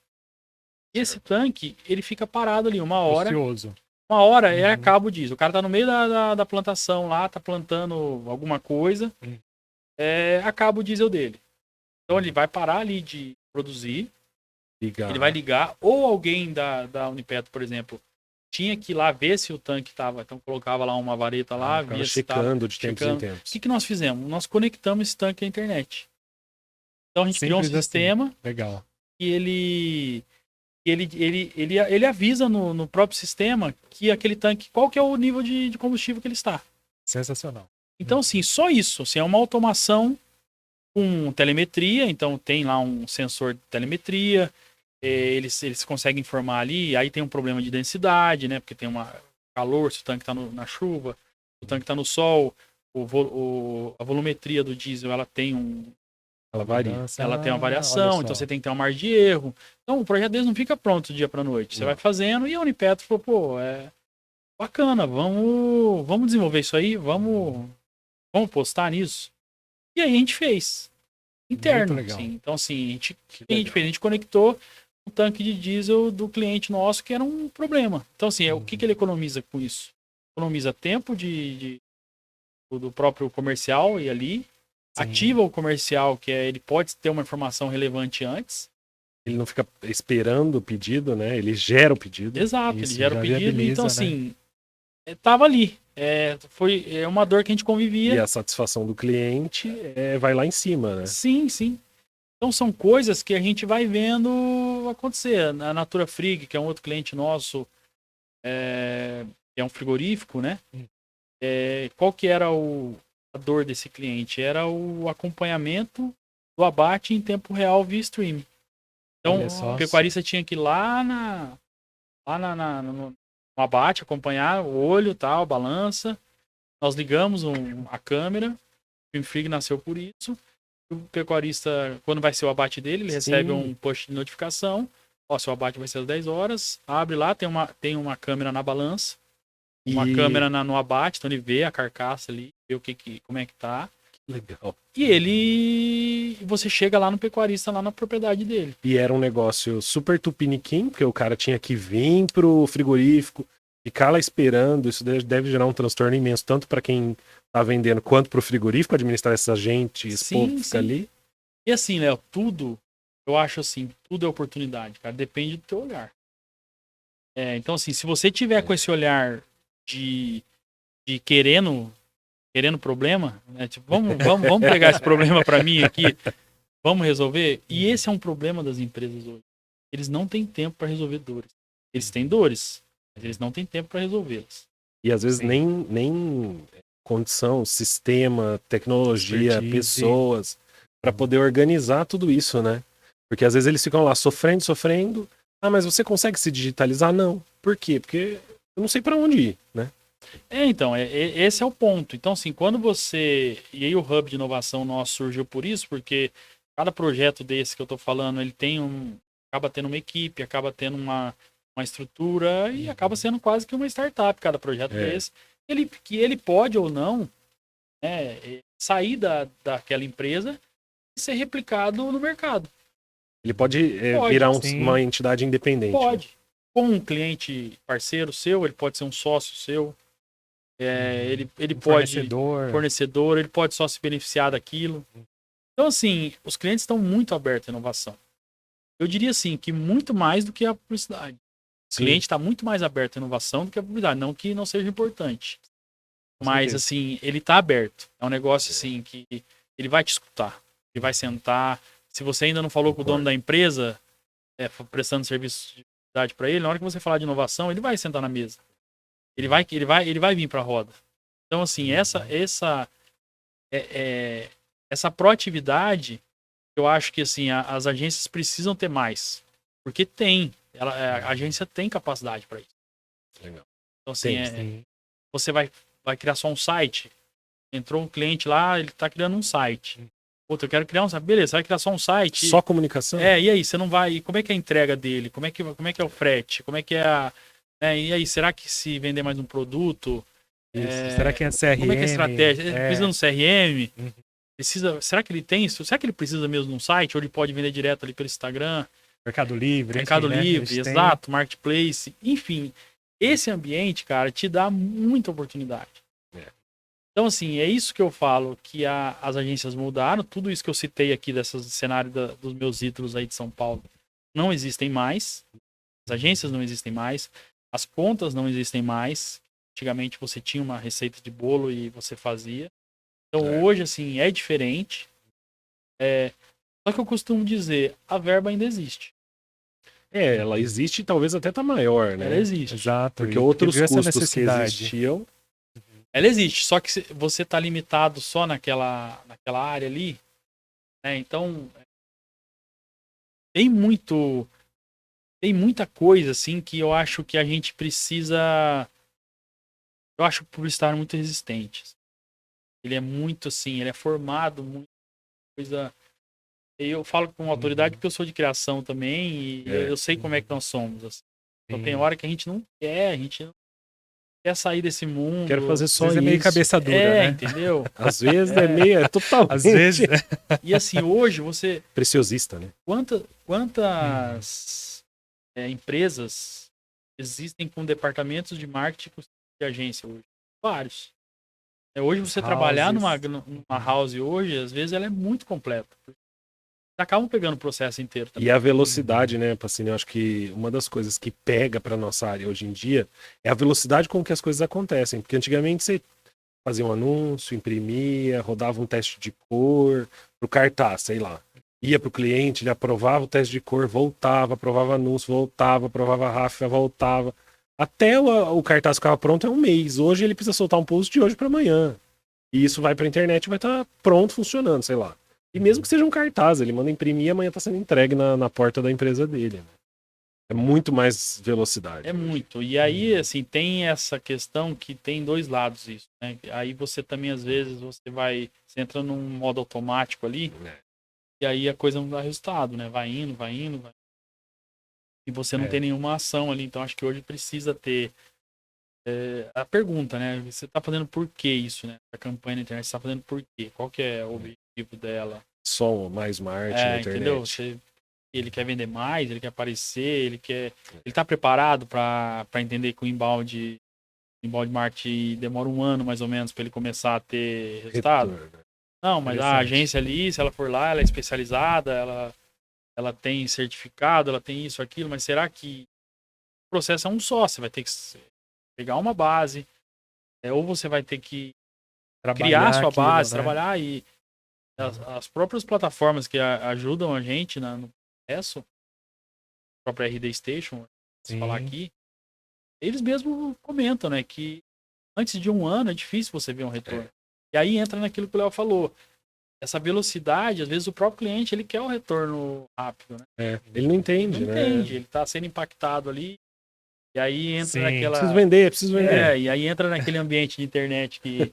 E esse tanque, ele fica parado ali uma hora. Ocioso. Uma hora acaba o diesel. O cara tá no meio da plantação lá, tá plantando alguma coisa, acaba o diesel dele. Então ele vai parar ali de produzir, ele vai ligar, ou alguém da Unipetro, por exemplo, tinha que ir lá ver se o tanque tava, então colocava lá uma vareta lá, via se checando de tempos em tempos. O que nós fizemos? Nós conectamos esse tanque à internet. Então a gente criou um sistema legal. E ele avisa no próprio sistema que aquele tanque, qual que é o nível de combustível que ele está. Sensacional. Então, assim, só isso. Assim, é uma automação com telemetria. Então, tem lá um sensor de telemetria. Eles conseguem informar ali. Aí tem um problema de densidade, né? Porque tem calor, se o tanque está na chuva, se o tanque está no sol. A volumetria do diesel, ela tem ela varia. Ela tem uma variação, então você tem que ter uma margem de erro. Então o projeto deles não fica pronto do dia para noite. Você vai fazendo e a Unipetro falou, pô, é bacana, vamos desenvolver isso aí, vamos postar nisso. E aí a gente fez. Interno. Assim. Então, assim, a gente fez, a gente conectou o tanque de diesel do cliente nosso, que era um problema. Então, assim, o que ele economiza com isso? Economiza tempo do próprio comercial e ali. Sim. Ativa o comercial, que ele pode ter uma informação relevante antes. Ele não fica esperando o pedido, né? Ele gera o pedido. Exato, ele gera o pedido. Então, assim, tava ali. Foi uma dor que a gente convivia. E a satisfação do cliente vai lá em cima, né? Sim, sim. Então, são coisas que a gente vai vendo acontecer. A Natura Frig, que é um outro cliente nosso, é um frigorífico, né? Qual que era a dor desse cliente? Era o acompanhamento do abate em tempo real via streaming. Então, o pecuarista tinha que ir lá no abate, acompanhar o olho, tal, balança. Nós ligamos a câmera, o Frig nasceu por isso. O pecuarista, quando vai ser o abate dele, ele recebe um push de notificação. Ó, seu abate vai ser às 10 horas. Abre lá, tem uma câmera na balança. Uma câmera no abate, então ele vê a carcaça ali, vê como é que tá. Legal. E você chega lá no pecuarista, lá na propriedade dele. E era um negócio super tupiniquim, porque o cara tinha que vir pro frigorífico, ficar lá esperando. Isso deve gerar um transtorno imenso, tanto para quem tá vendendo, quanto pro frigorífico, administrar essa gente, esse povo que fica ali. E assim, Léo, eu acho assim, tudo é oportunidade, cara, depende do teu olhar. Então assim, se você tiver com esse olhar de querendo problema, né? Tipo, vamos pegar esse problema para mim aqui, vamos resolver. E esse é um problema das empresas hoje. Eles não têm tempo para resolver dores. Eles têm dores, mas eles não têm tempo para resolvê-las. E às vezes nem condição, sistema, tecnologia, pessoas para poder organizar tudo isso, né? Porque às vezes eles ficam lá sofrendo. Ah, mas você consegue se digitalizar? Não. Por quê? Porque eu não sei para onde ir, né? Então, esse é o ponto. Então, assim, quando você... E aí o Hub de Inovação nosso surgiu por isso, porque cada projeto desse que eu tô falando, ele acaba tendo uma equipe, acaba tendo uma estrutura e acaba sendo quase que uma startup, cada projeto desse. Ele pode ou não sair daquela empresa e ser replicado no mercado. Ele pode virar uma entidade independente. Pode. Com um cliente parceiro seu, ele pode ser um sócio seu. Ele pode fornecedor, ele pode só se beneficiar daquilo. Então, assim, os clientes estão muito abertos à inovação. Eu diria assim, que muito mais do que a publicidade. O cliente está muito mais aberto à inovação do que a publicidade. Não que não seja importante. Mas, assim, ele está aberto. É um negócio, assim, que ele vai te escutar. Ele vai sentar. Se você ainda não falou com o dono da empresa, prestando serviço de publicidade para ele, na hora que você falar de inovação, ele vai sentar na mesa. Ele vai vir para a roda. Então, assim, essa proatividade, eu acho que assim, as agências precisam ter mais. Porque a agência tem capacidade para isso. Legal. Então, assim, você vai criar só um site. Entrou um cliente lá, ele está criando um site. Puta, eu quero criar um site. Beleza, você vai criar só um site. Só comunicação? E aí, você não vai... Como é que é a entrega dele? Como é que é o frete? Como é que é a... e aí, será que se vender mais um produto... será que é CRM? Como é que é a estratégia? Ele precisa de um CRM? Será que ele tem isso? Será que ele precisa mesmo de um site? Ou ele pode vender direto ali pelo Instagram? Mercado Livre. Mercado Livre, exato. Marketplace. Enfim, esse ambiente, cara, te dá muita oportunidade. Então, assim, é isso que eu falo, que as agências mudaram, tudo isso que eu citei aqui, desse cenário dos meus ídolos aí de São Paulo, não existem mais, as agências não existem mais, as contas não existem mais. Antigamente você tinha uma receita de bolo e você fazia. Então, hoje, assim, é diferente. Só que eu costumo dizer, a verba ainda existe. Ela existe e talvez até tá maior, né? Ela existe. Exato. Porque e outros viu essa custos que necessidade. existiam... Ela existe, só que você tá limitado só naquela área ali, né? Então, tem muita coisa, assim, que eu acho que a gente precisa... Eu acho o publicitário muito resistente. Ele é muito, assim, ele é formado, muita coisa... Eu falo com autoridade porque eu sou de criação também e eu sei como é que nós somos. Assim. Então tem hora que a gente não quer sair desse mundo. Quero fazer só Às vezes isso. é meio cabeça dura, né? Entendeu? Às vezes é meio, totalmente. Às vezes. E assim, hoje você... Preciosista, né? Quantas empresas existem com departamentos de marketing de agência hoje? Vários. Hoje você trabalhar numa house hoje, às vezes ela é muito completa. Acabam pegando o processo inteiro também. E a velocidade, né, Pacini? Eu acho que uma das coisas que pega pra nossa área hoje em dia é a velocidade com que as coisas acontecem. Porque antigamente você fazia um anúncio, imprimia, rodava um teste de cor pro cartaz, sei lá. Ia pro cliente, ele aprovava o teste de cor, voltava, aprovava anúncio, voltava, aprovava a ráfica, voltava. Até o cartaz ficava pronto é um mês. Hoje ele precisa soltar um post de hoje para amanhã. E isso vai pra internet e vai estar pronto, funcionando, sei lá. E mesmo que seja um cartaz, ele manda imprimir e amanhã tá sendo entregue na porta da empresa dele. Né? É muito mais velocidade. É muito. E aí, assim, tem essa questão que tem dois lados isso, né? Aí você também, às vezes, você entra num modo automático ali, e aí a coisa não dá resultado, né? Vai indo. E você não tem nenhuma ação ali. Então, acho que hoje precisa ter a pergunta, né? Você tá fazendo por que isso, né? A campanha na internet, você tá fazendo por quê? Qual que é o objetivo dela? Só mais marketing na internet. Entendeu? Ele quer vender mais, ele quer aparecer, ele tá preparado para entender que o inbound marketing demora um ano mais ou menos para ele começar a ter resultado? Retorno. Não, mas a agência ali, se ela for lá, ela é especializada, ela tem certificado, ela tem isso, aquilo, mas será que o processo é um só? Você vai ter que pegar uma base, ou você vai ter que criar a sua base, trabalhar e as próprias plataformas que ajudam a gente no processo, a própria RD Station, se falar aqui, eles mesmos comentam, né, que antes de um ano é difícil você ver um retorno. E aí entra naquilo que o Léo falou. Essa velocidade, às vezes o próprio cliente, ele quer o retorno rápido, né? Ele não entende, Não entende, ele tá sendo impactado ali. E aí entra naquela... Preciso vender. E aí entra naquele ambiente de internet que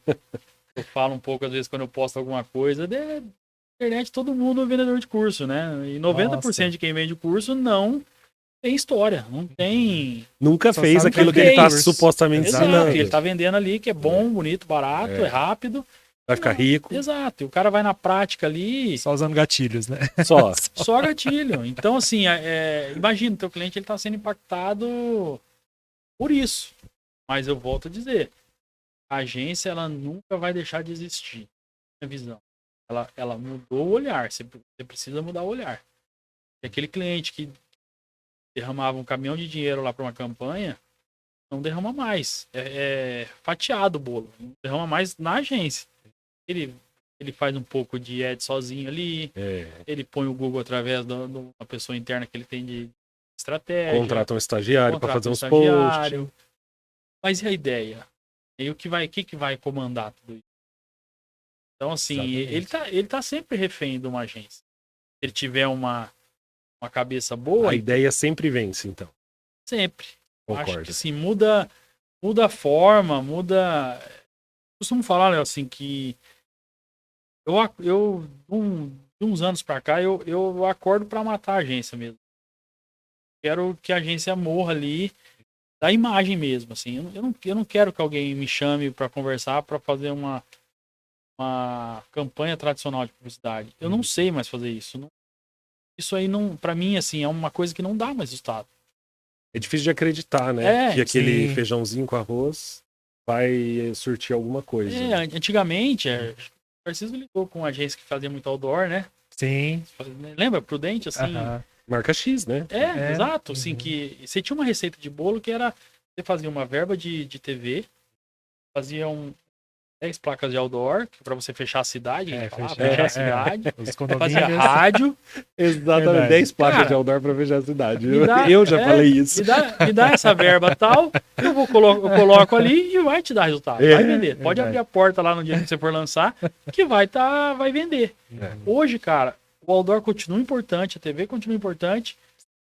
eu falo um pouco, às vezes, quando eu posto alguma coisa, internet todo mundo é vendedor de curso, né? E 90% de quem vende curso não tem história, não tem... Nunca fez aquilo que ele tá supostamente ensinando. Ele tá vendendo ali, que é bom, bonito, barato, é rápido. Vai ficar rico. Exato, e o cara vai na prática ali... Só usando gatilhos, né? Só gatilho. Então, assim, imagina, o teu cliente ele tá sendo impactado por isso. Mas eu volto a dizer, a agência, ela nunca vai deixar de existir. Minha visão. Ela mudou o olhar. Você precisa mudar o olhar. E aquele cliente que derramava um caminhão de dinheiro lá para uma campanha, não derrama mais. É fatiado o bolo. Não derrama mais na agência. Ele faz um pouco de ad sozinho ali. Ele põe o Google através de uma pessoa interna que ele tem de estratégia. Contrata um estagiário para fazer uns posts. Mas e a ideia? E o que vai comandar tudo isso? Então, assim, ele tá sempre refém de uma agência. Se ele tiver uma cabeça boa... A ideia sempre vence, então. Sempre. Concordo. Acho que, assim, muda a forma, muda... Costumo falar, Léo, assim, que de uns anos pra cá, eu acordo pra matar a agência mesmo. Quero que a agência morra ali da imagem mesmo, assim. Eu não quero que alguém me chame pra conversar, pra fazer uma campanha tradicional de publicidade. Eu não sei mais fazer isso. Isso aí, não, pra mim, assim, é uma coisa que não dá mais resultado. É difícil de acreditar, né? É, que aquele sim. feijãozinho com arroz vai surtir alguma coisa. Antigamente, o Tarcísio lidou com uma agência que fazia muito outdoor, né? Sim. Lembra? Prudente, assim. Aham. Marca X, né? É, Exato. Assim, uhum. que você tinha uma receita de bolo que era... Você fazia uma verba de TV, fazia 10 placas de outdoor, para você fechar a cidade, a gente falava, fechar a cidade. Os Fazia condomínios. rádio. Exatamente. Verdade. 10 placas Cara, de outdoor pra fechar a cidade. me dá- Eu já falei isso. Me dá essa verba tal, eu coloco ali e vai te dar resultado. É, Vai vender. Pode verdade. abrir a porta lá no dia que você for lançar, que vai vender. É. Hoje, cara, o outdoor continua importante, a TV continua importante,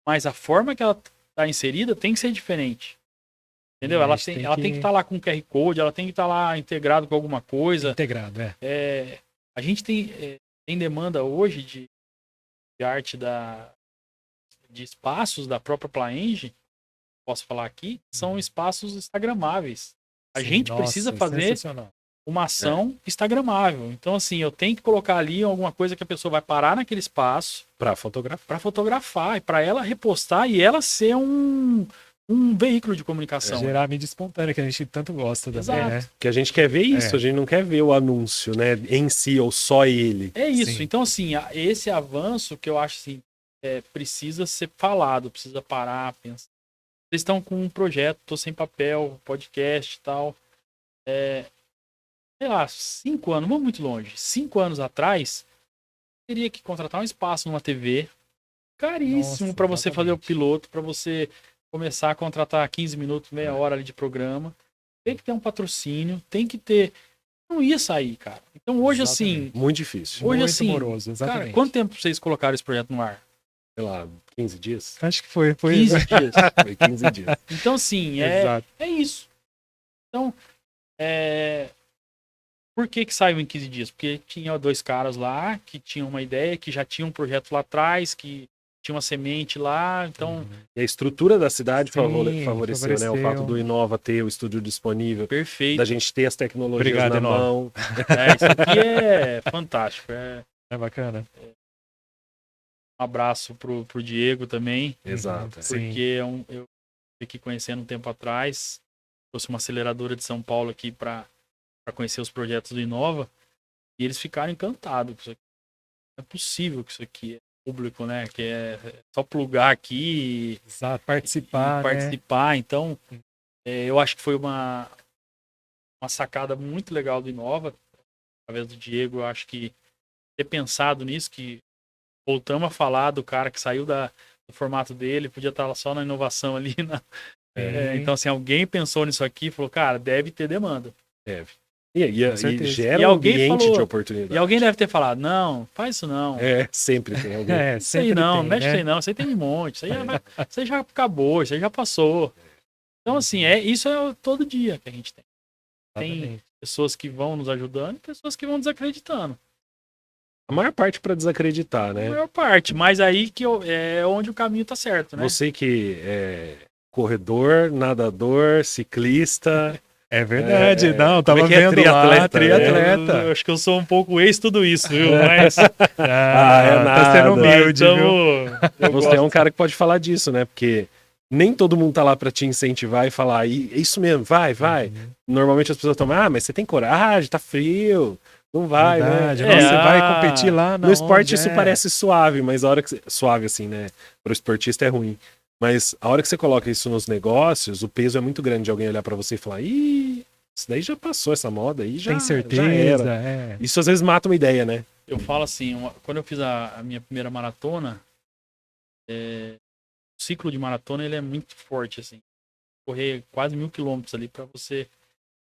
mas a forma que ela tá inserida tem que ser diferente. Entendeu? Ela Mas tem que estar lá com QR Code, ela tem que estar lá integrado com alguma coisa. Integrado, A gente tem demanda hoje de arte de espaços da própria Plaenge, posso falar aqui, são espaços instagramáveis. A Sim, gente nossa, precisa fazer sensacional. uma ação instagramável. Então, assim, eu tenho que colocar ali alguma coisa que a pessoa vai parar naquele espaço Pra fotografar. para fotografar e para ela repostar e ela ser um veículo de comunicação. Gerar a mídia espontânea, que a gente tanto gosta também, Exato. né? Porque a gente quer ver isso, É. a gente não quer ver o anúncio, né? Em si, ou só ele. É isso. Sim. Então, assim, esse avanço que eu acho assim, precisa ser falado, precisa parar, pensar. Vocês estão com um projeto, tô sem papel, podcast e tal. Sei lá, 5 anos, não vamos muito longe. 5 anos atrás, teria que contratar um espaço numa TV caríssimo Nossa, para você fazer o exatamente. piloto, para você começar a contratar 15 minutos, meia hora ali de programa. Tem que ter um patrocínio, tem que ter. Não ia sair, cara. Então hoje, assim. Muito difícil. Hoje, Muito assim. moroso, exatamente. Cara, quanto tempo vocês colocaram esse projeto no ar? Sei lá, 15 dias? Acho que foi. 15 dias. Foi 15 dias. Então, assim, Exato. é isso. Então, por que saiu em 15 dias? Porque tinha 2 caras lá que tinham uma ideia, que já tinham um projeto lá atrás, que tinha uma semente lá, então, E a estrutura da cidade Sim, favoreceu, né? O favoreceu. fato do Inova ter o estúdio disponível, perfeito. da gente ter as tecnologias Obrigado, na Inova. mão. Isso aqui é fantástico. É bacana. Um abraço pro Diego também, Exato. Sim. porque eu fui aqui conhecendo um tempo atrás, trouxe uma aceleradora de São Paulo aqui para conhecer os projetos do Inova, e eles ficaram encantados com isso aqui. Não é possível que isso aqui é público, né? Que é só plugar aqui Exato. Participar, e participar. Então, eu acho que foi uma sacada muito legal do Inova, através do Diego. Eu acho que ter pensado nisso, que voltamos a falar do cara que saiu do formato dele, podia estar só na inovação ali. Então, assim, alguém pensou nisso aqui e falou, cara, deve ter demanda. Deve. E certeza. gera E um alguém ambiente falou- de oportunidade. E alguém deve ter falado, não, faz isso não. Sempre tem alguém. É, Isso aí sempre não, tem, mexe né? isso aí não, isso aí tem um monte, isso aí já acabou, isso aí já passou. Então, assim, isso é todo dia que a gente tem. Tem Exatamente. pessoas que vão nos ajudando e pessoas que vão desacreditando. A maior parte para desacreditar, A né? maior parte, mas aí que é onde o caminho tá certo, né? Você que é corredor, nadador, ciclista. É verdade, não, como tava é que é? vendo lá, Triatleta, né? triatleta. Eu acho que eu sou um pouco ex tudo isso, viu? Mas é Tá sendo nada. humilde, viu? Você é um cara que pode falar disso, né? Porque nem todo mundo tá lá para te incentivar e falar, isso mesmo, vai. Normalmente as pessoas estão, mas você tem coragem, tá frio, não vai, Verdade. né? Nossa, você vai competir lá No esporte onde isso é. parece suave, mas a hora que você... Suave assim, né? Para o esportista é ruim. Mas a hora que você coloca isso nos negócios, o peso é muito grande de alguém olhar para você e falar, isso daí já passou essa moda aí, já, Tem já certeza, era. Isso às vezes mata uma ideia, né? eu falo assim, quando eu fiz a minha primeira maratona, o ciclo de maratona ele é muito forte, assim. Correr quase 1.000 quilômetros ali para você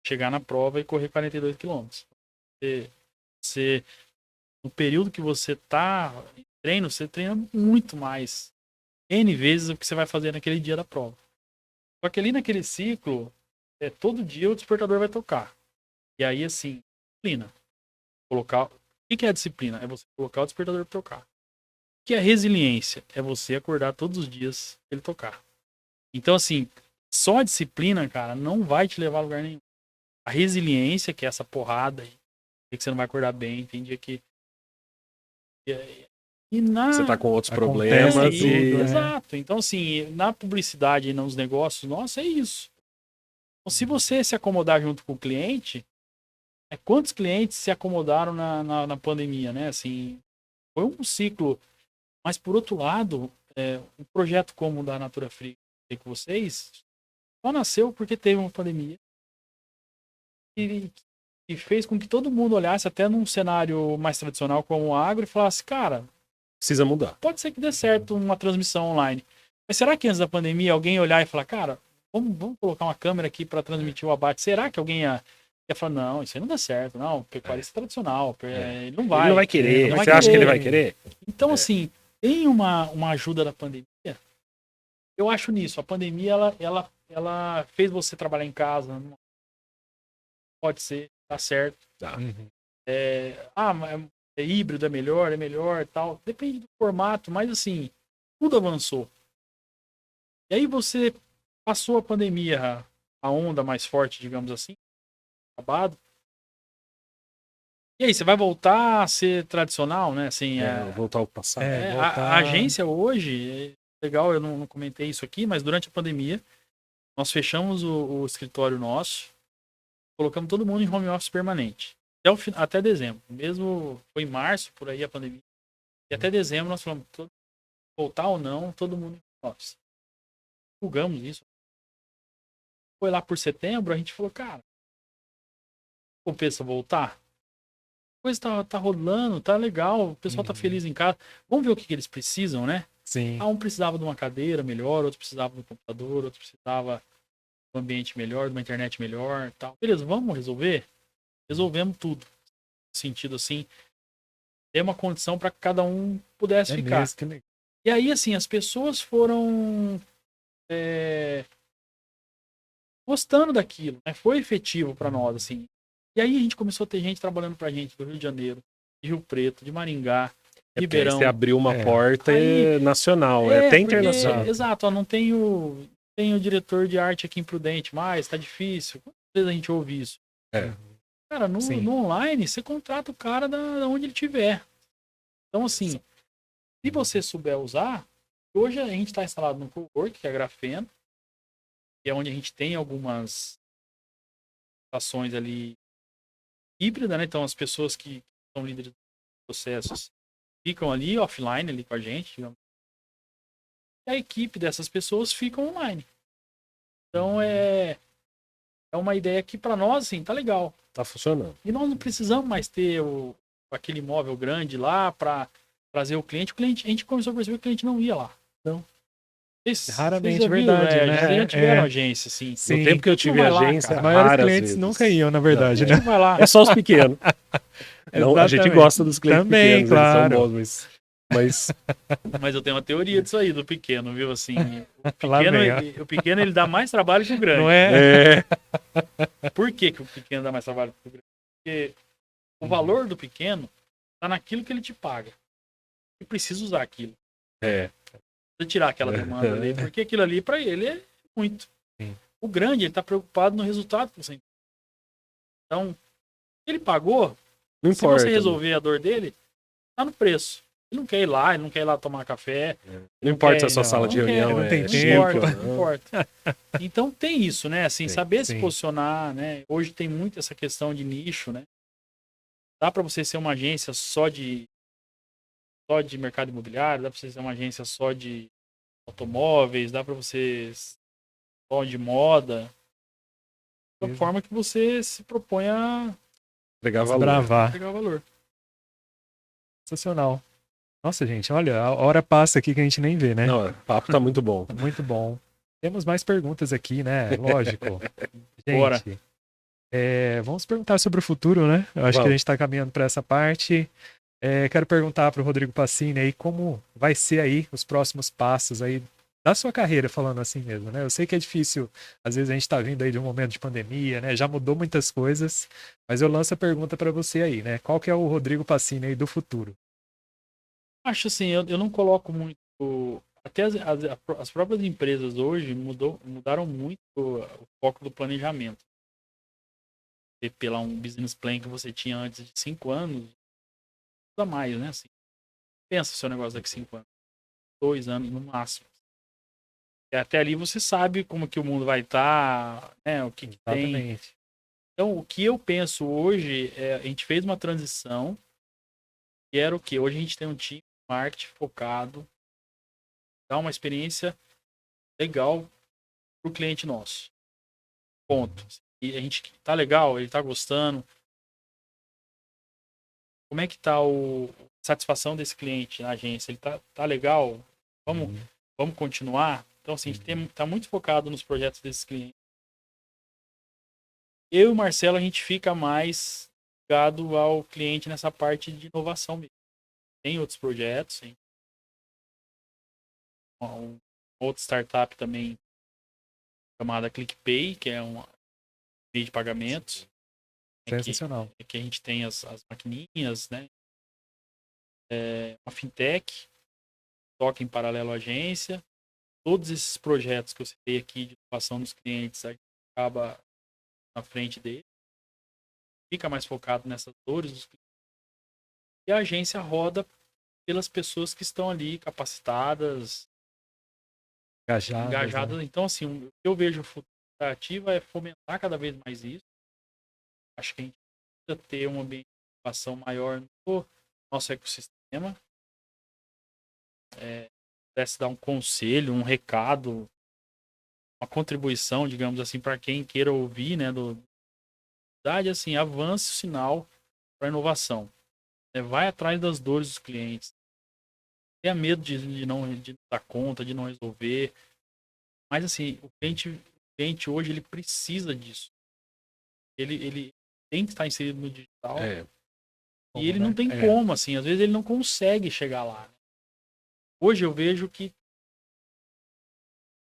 chegar na prova e correr 42 quilômetros. Você, no período que você tá em treino, você treina muito mais. N vezes o que você vai fazer naquele dia da prova. Só que ali naquele ciclo, todo dia o despertador vai tocar. E aí, assim, disciplina. O que é a disciplina? É você colocar o despertador para tocar. O que é resiliência? É você acordar todos os dias pra ele tocar. Então, assim, só a disciplina, cara, não vai te levar a lugar nenhum. A resiliência, que é essa porrada aí, que você não vai acordar bem, tem dia que E na... Você tá com outros Acontece problemas tudo, e... né? Exato. Então, assim, na publicidade e nos negócios, nossa, é isso. Então, se você se acomodar junto com o cliente, quantos clientes se acomodaram na pandemia, né? Assim, foi um ciclo. Mas, por outro lado, um projeto como o da Natura Free com vocês só nasceu porque teve uma pandemia e fez com que todo mundo olhasse até num cenário mais tradicional como o agro e falasse, cara, Precisa mudar. pode ser que dê certo uma transmissão online. Mas será que antes da pandemia alguém olhar e falar, cara, vamos colocar uma câmera aqui para transmitir o abate? Será que alguém ia falar, não, isso aí não dá certo, não, pecuarista tradicional, ele não vai. Ele não vai querer. Não vai Você acha que ele querer. vai querer? Então, assim, tem uma ajuda da pandemia. Eu acho nisso. A pandemia, ela fez você trabalhar em casa. Pode ser, tá certo. Tá. Uhum. É híbrido, é melhor, tal. Depende do formato, mas assim, tudo avançou. E aí você passou a pandemia, a onda mais forte, digamos assim, acabado. E aí, você vai voltar a ser tradicional, né? Assim, Voltar ao passado. a agência hoje, legal, eu não comentei isso aqui, mas durante a pandemia, nós fechamos o escritório nosso, colocamos todo mundo em home office permanente. Até dezembro. Mesmo foi em março, por aí a pandemia. E até dezembro nós falamos, voltar ou não, todo mundo em home office. Divulgamos isso. Foi lá por setembro, a gente falou, cara, compensa voltar? A coisa tá rolando, tá legal, o pessoal tá feliz em casa. Vamos ver o que eles precisam, né? Sim. Um precisava de uma cadeira melhor, outro precisava de um computador, outro precisava de um ambiente melhor, de uma internet melhor, tal. Beleza, vamos resolver? Resolvemos tudo. No sentido assim, ter uma condição para que cada um pudesse ficar. Mesmo, que legal. E aí, assim, as pessoas foram gostando daquilo, né? Foi efetivo para nós, assim. E aí a gente começou a ter gente trabalhando pra gente do Rio de Janeiro, de Rio Preto, de Maringá, Ribeirão. Você abriu uma porta nacional, até porque, internacional. Exato, ó, não tenho diretor de arte aqui em Prudente mais, tá difícil. Quantas vezes a gente ouve isso? Cara, no online, você contrata o cara da onde ele estiver. Então, assim, se você souber usar, hoje a gente está instalado no Cowork, que é a Grafeno, que é onde a gente tem algumas ações ali híbridas, né? Então, as pessoas que são líderes de processos ficam ali offline ali com a gente, digamos. E a equipe dessas pessoas fica online. Então, é uma ideia que para nós, assim, tá legal. Tá funcionando. E nós não precisamos mais ter aquele imóvel grande lá para trazer o cliente. A gente começou a perceber que o cliente não ia lá. Não. Raramente, já verdade, viram, né? Já tiveram agência, assim. Sim. No tempo que eu tive agência, Os maiores raras clientes vezes. nunca iam, na verdade, Não, né? vai lá. É só os pequenos. Não, a gente Exatamente. gosta dos clientes Também, pequenos, claro. eles são bons, mas Mas eu tenho uma teoria disso aí, do pequeno, viu? Assim, Lá vem, o pequeno ele dá mais trabalho que o grande. Não é? Por que o pequeno dá mais trabalho que o grande? Porque o valor do pequeno tá naquilo que ele te paga. E precisa usar aquilo. Precisa tirar aquela demanda ali, porque aquilo ali para ele é muito. Sim. O grande, ele tá preocupado no resultado que você. Então, ele pagou, não se importa. você resolver a dor dele, tá no preço. Ele não quer ir lá tomar café. Não importa se a quer- sua sala de reunião não tem é tempo. chique, Não importa. Então tem isso, né? Assim, saber se sim. posicionar, né? Hoje tem muito essa questão de nicho, né? Dá para você ser uma agência só de mercado imobiliário, dá para você ser uma agência só de automóveis, dá para você só de moda. Da forma que você se propõe a Pegar valor. Desbravar. pegar valor. Sensacional. Nossa, gente, olha, a hora passa aqui que a gente nem vê, né? Não, o papo tá muito bom. Muito bom. Temos mais perguntas aqui, né? Lógico. Gente, Bora. Vamos perguntar sobre o futuro, né? Eu acho que a Vamos. gente está caminhando para essa parte. Quero perguntar para o Rodrigo Pacini aí como vai ser aí os próximos passos aí da sua carreira, falando assim mesmo, né? Eu sei que é difícil, às vezes a gente está vindo aí de um momento de pandemia, né? Já mudou muitas coisas, mas eu lanço a pergunta para você aí, né? Qual que é o Rodrigo Pacini aí do futuro? Acho assim, eu não coloco muito. Até as próprias empresas hoje mudaram muito o foco do planejamento. Pela um business plan que você tinha antes de 5 anos, não mais, né? Assim, pensa o seu negócio daqui 5 anos, 2 anos no máximo. E até ali você sabe como que o mundo vai estar, né? O que tem. Exatamente. Então, o que eu penso hoje a gente fez uma transição, que era o quê? Hoje a gente tem um time de marketing focado, dá uma experiência legal para o cliente nosso. Ponto. E a gente tá legal, ele tá gostando. Como é que tá a satisfação desse cliente na agência? Ele tá legal? Vamos continuar? Então, assim, a gente tá muito focado nos projetos desses clientes. Eu e o Marcelo, a gente fica mais ligado ao cliente nessa parte de inovação mesmo. Tem outros projetos, tem outra startup também chamada ClickPay, que é um meio de pagamentos. Sensacional. Que a gente tem as maquininhas, né? Uma fintech, toca em paralelo à agência. Todos esses projetos que eu citei aqui de inovação dos clientes, a gente acaba na frente dele. Fica mais focado nessas dores dos clientes. E a agência roda pelas pessoas que estão ali capacitadas, engajadas. Né? Então, assim, o que eu vejo ativa é fomentar cada vez mais isso. Acho que a gente precisa ter uma inovação maior no nosso ecossistema. Pudesse dar um conselho, um recado, uma contribuição, digamos assim, para quem queira ouvir, né? Assim, avance o sinal para inovação. Vai atrás das dores dos clientes. Tenha medo de não dar conta, de não resolver. Mas, assim, o cliente hoje, ele precisa disso. Ele tem que estar inserido no digital. E ele não tem como, assim. Às vezes ele não consegue chegar lá. Hoje eu vejo que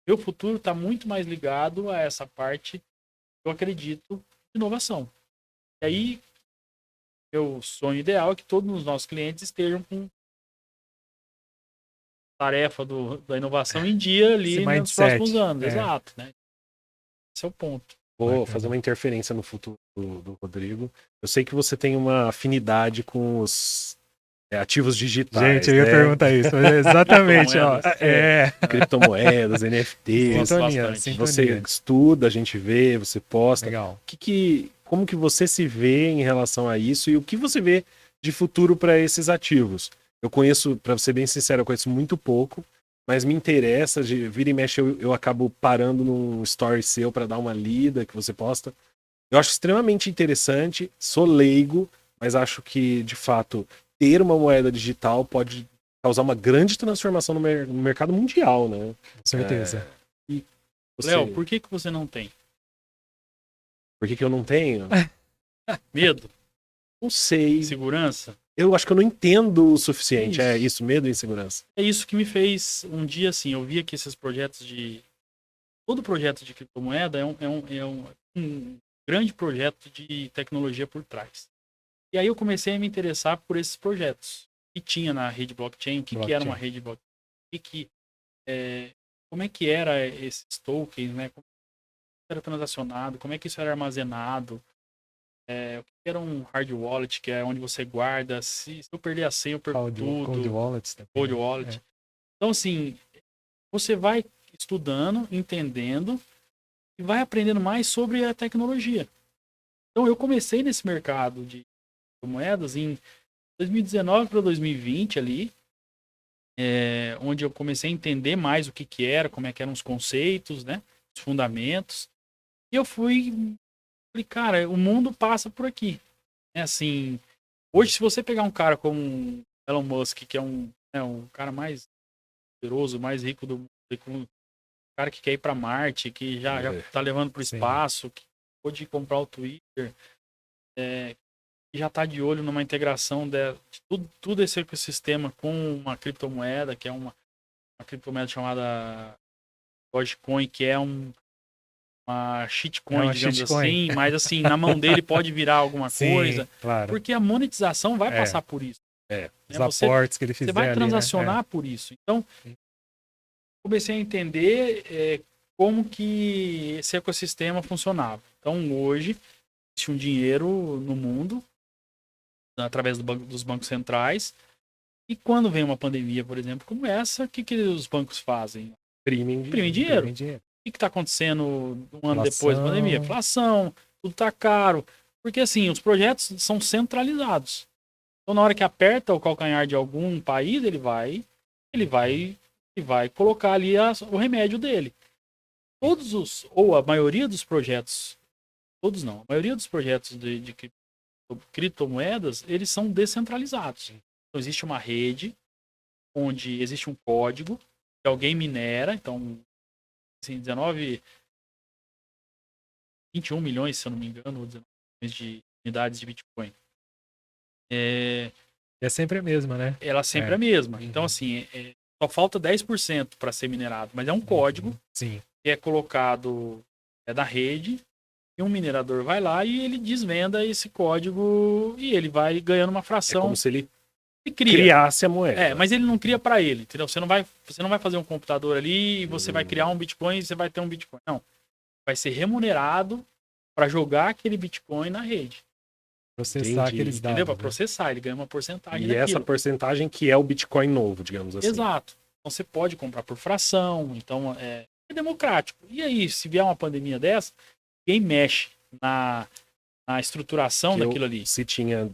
meu futuro está muito mais ligado a essa parte, eu acredito, de inovação. E aí, meu sonho ideal é que todos os nossos clientes estejam com tarefa da inovação em dia ali nos próximos anos. Exato, né? Esse é o ponto. Vou fazer uma interferência no futuro do Rodrigo. Eu sei que você tem uma afinidade com os ativos digitais. Gente, eu ia perguntar isso. Exatamente, ó. Criptomoedas, NFTs. Sintonia. Você estuda, a gente vê, você posta. Legal. Como que você se vê em relação a isso e o que você vê de futuro para esses ativos? Eu conheço, para ser bem sincero, eu conheço muito pouco, mas me interessa, de vira e mexe eu acabo parando num story seu para dar uma lida que você posta. Eu acho extremamente interessante, sou leigo, mas acho que, de fato, ter uma moeda digital pode causar uma grande transformação no mercado mundial, né? Com certeza. Léo, por que você não tem? Por que eu não tenho? Medo? Não sei. Segurança? Eu acho que eu não entendo o suficiente. É isso, medo e insegurança. É isso que me fez um dia, assim, eu via que esses projetos todo projeto de criptomoeda é um grande projeto de tecnologia por trás. E aí eu comecei a me interessar por esses projetos que tinha na rede blockchain, o que era uma rede blockchain, como é que era esses tokens, né? Como era transacionado, como é que isso era armazenado, o que era um hard wallet, que é onde você guarda, se eu perder a senha, eu perco tudo. Cold wallets. Cold wallet. Então, assim, você vai estudando, entendendo e vai aprendendo mais sobre a tecnologia. Então, eu comecei nesse mercado de moedas em 2019 para 2020 ali, onde eu comecei a entender mais o que era, como é que eram os conceitos, né, os fundamentos. E eu falei, cara, o mundo passa por aqui. É assim, hoje se você pegar um cara como Elon Musk, que é o cara mais poderoso, mais rico do mundo, um cara que quer ir para Marte, que já tá levando para o espaço, que pode comprar o Twitter, que já tá de olho numa integração de tudo esse ecossistema com uma criptomoeda, que é uma criptomoeda chamada Dogecoin, que é uma shitcoin, digamos assim, mas assim, na mão dele pode virar alguma coisa, claro. Porque a monetização vai passar por isso. Os aportes que ele fizer. Você vai transacionar por isso. Então, comecei a entender como que esse ecossistema funcionava. Então, hoje, existe um dinheiro no mundo, através dos bancos centrais, E quando vem uma pandemia, por exemplo, como essa, o que os bancos fazem? Imprimem Imprimem dinheiro. Tem dinheiro. O que está acontecendo um ano Inflação. depois da pandemia? Inflação, tudo está caro. Porque, assim, os projetos são centralizados. Então, na hora que aperta o calcanhar de algum país, ele vai colocar ali o remédio dele. Ou a maioria dos projetos, todos não, a maioria dos projetos de criptomoedas, eles são descentralizados. Então, existe uma rede onde existe um código que alguém minera, então, assim, 21 milhões, se eu não me engano, ou 19 milhões de unidades de Bitcoin. É sempre a mesma, né? Ela sempre é a mesma. Então, assim, só falta 10% para ser minerado, mas é um código Sim. que é colocado da rede, e um minerador vai lá e ele desvenda esse código e ele vai ganhando uma É fração. como se ele E cria. criasse a moeda. Mas ele não cria para ele, entendeu? Você não vai fazer um computador ali e você vai criar um Bitcoin e você vai ter um Bitcoin. Não. Vai ser remunerado para jogar aquele Bitcoin na rede. Processar Entendi. aqueles dados. Entendeu? Para né? processar, ele ganha uma porcentagem E daquilo. essa porcentagem que é o Bitcoin novo, digamos assim. Exato. Então você pode comprar por fração, então é democrático. E aí, se vier uma pandemia dessa, quem mexe na estruturação Que daquilo ali? Se tinha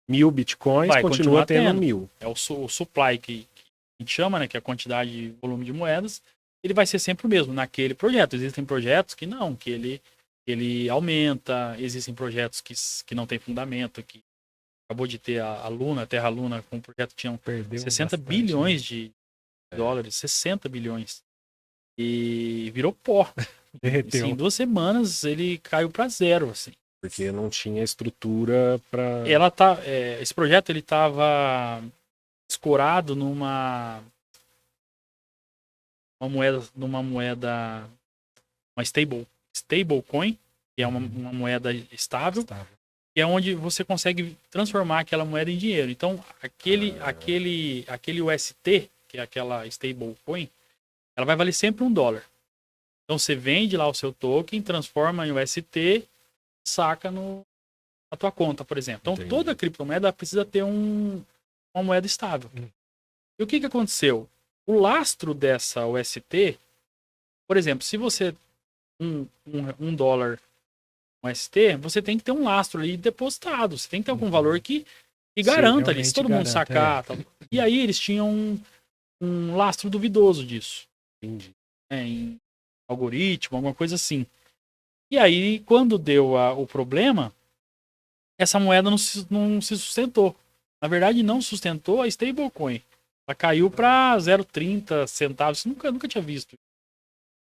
1000 Bitcoins, Vai continua continuar tendo tendo. 1000. É o supply que a gente chama, né? Que é a quantidade de volume de moedas. Ele vai ser sempre o mesmo naquele projeto. Existem projetos que não, que ele aumenta. Existem projetos que não tem fundamento, que acabou de ter a Luna, a Terra Luna, com um projeto que tinha Perdeu 60 bastante, bilhões né? de dólares, 60 bilhões. E virou pó. Derreteu. Assim, em 2 semanas ele caiu para zero, assim. Porque não tinha estrutura para. Esse projeto ele estava escorado numa moeda, uma stablecoin, que é uma moeda estável, que é onde você consegue transformar aquela moeda em dinheiro. Então, aquele UST, que é aquela stablecoin, ela vai valer sempre $1. Então, você vende lá o seu token, transforma em UST, saca na tua conta, por exemplo. Então, Entendi. toda criptomoeda precisa ter uma moeda estável. E o que aconteceu? O lastro dessa UST, por exemplo, se você um dólar UST, você tem que ter um lastro ali depositado. Você tem que ter algum valor que garanta ali. Se todo mundo sacar. Tal. E aí eles tinham um lastro duvidoso disso. Entendi. Em algoritmo, alguma coisa assim. E aí, quando deu o problema, essa moeda não se sustentou. Na verdade, não sustentou a stablecoin. Ela caiu para 0,30 centavos. Nunca tinha visto.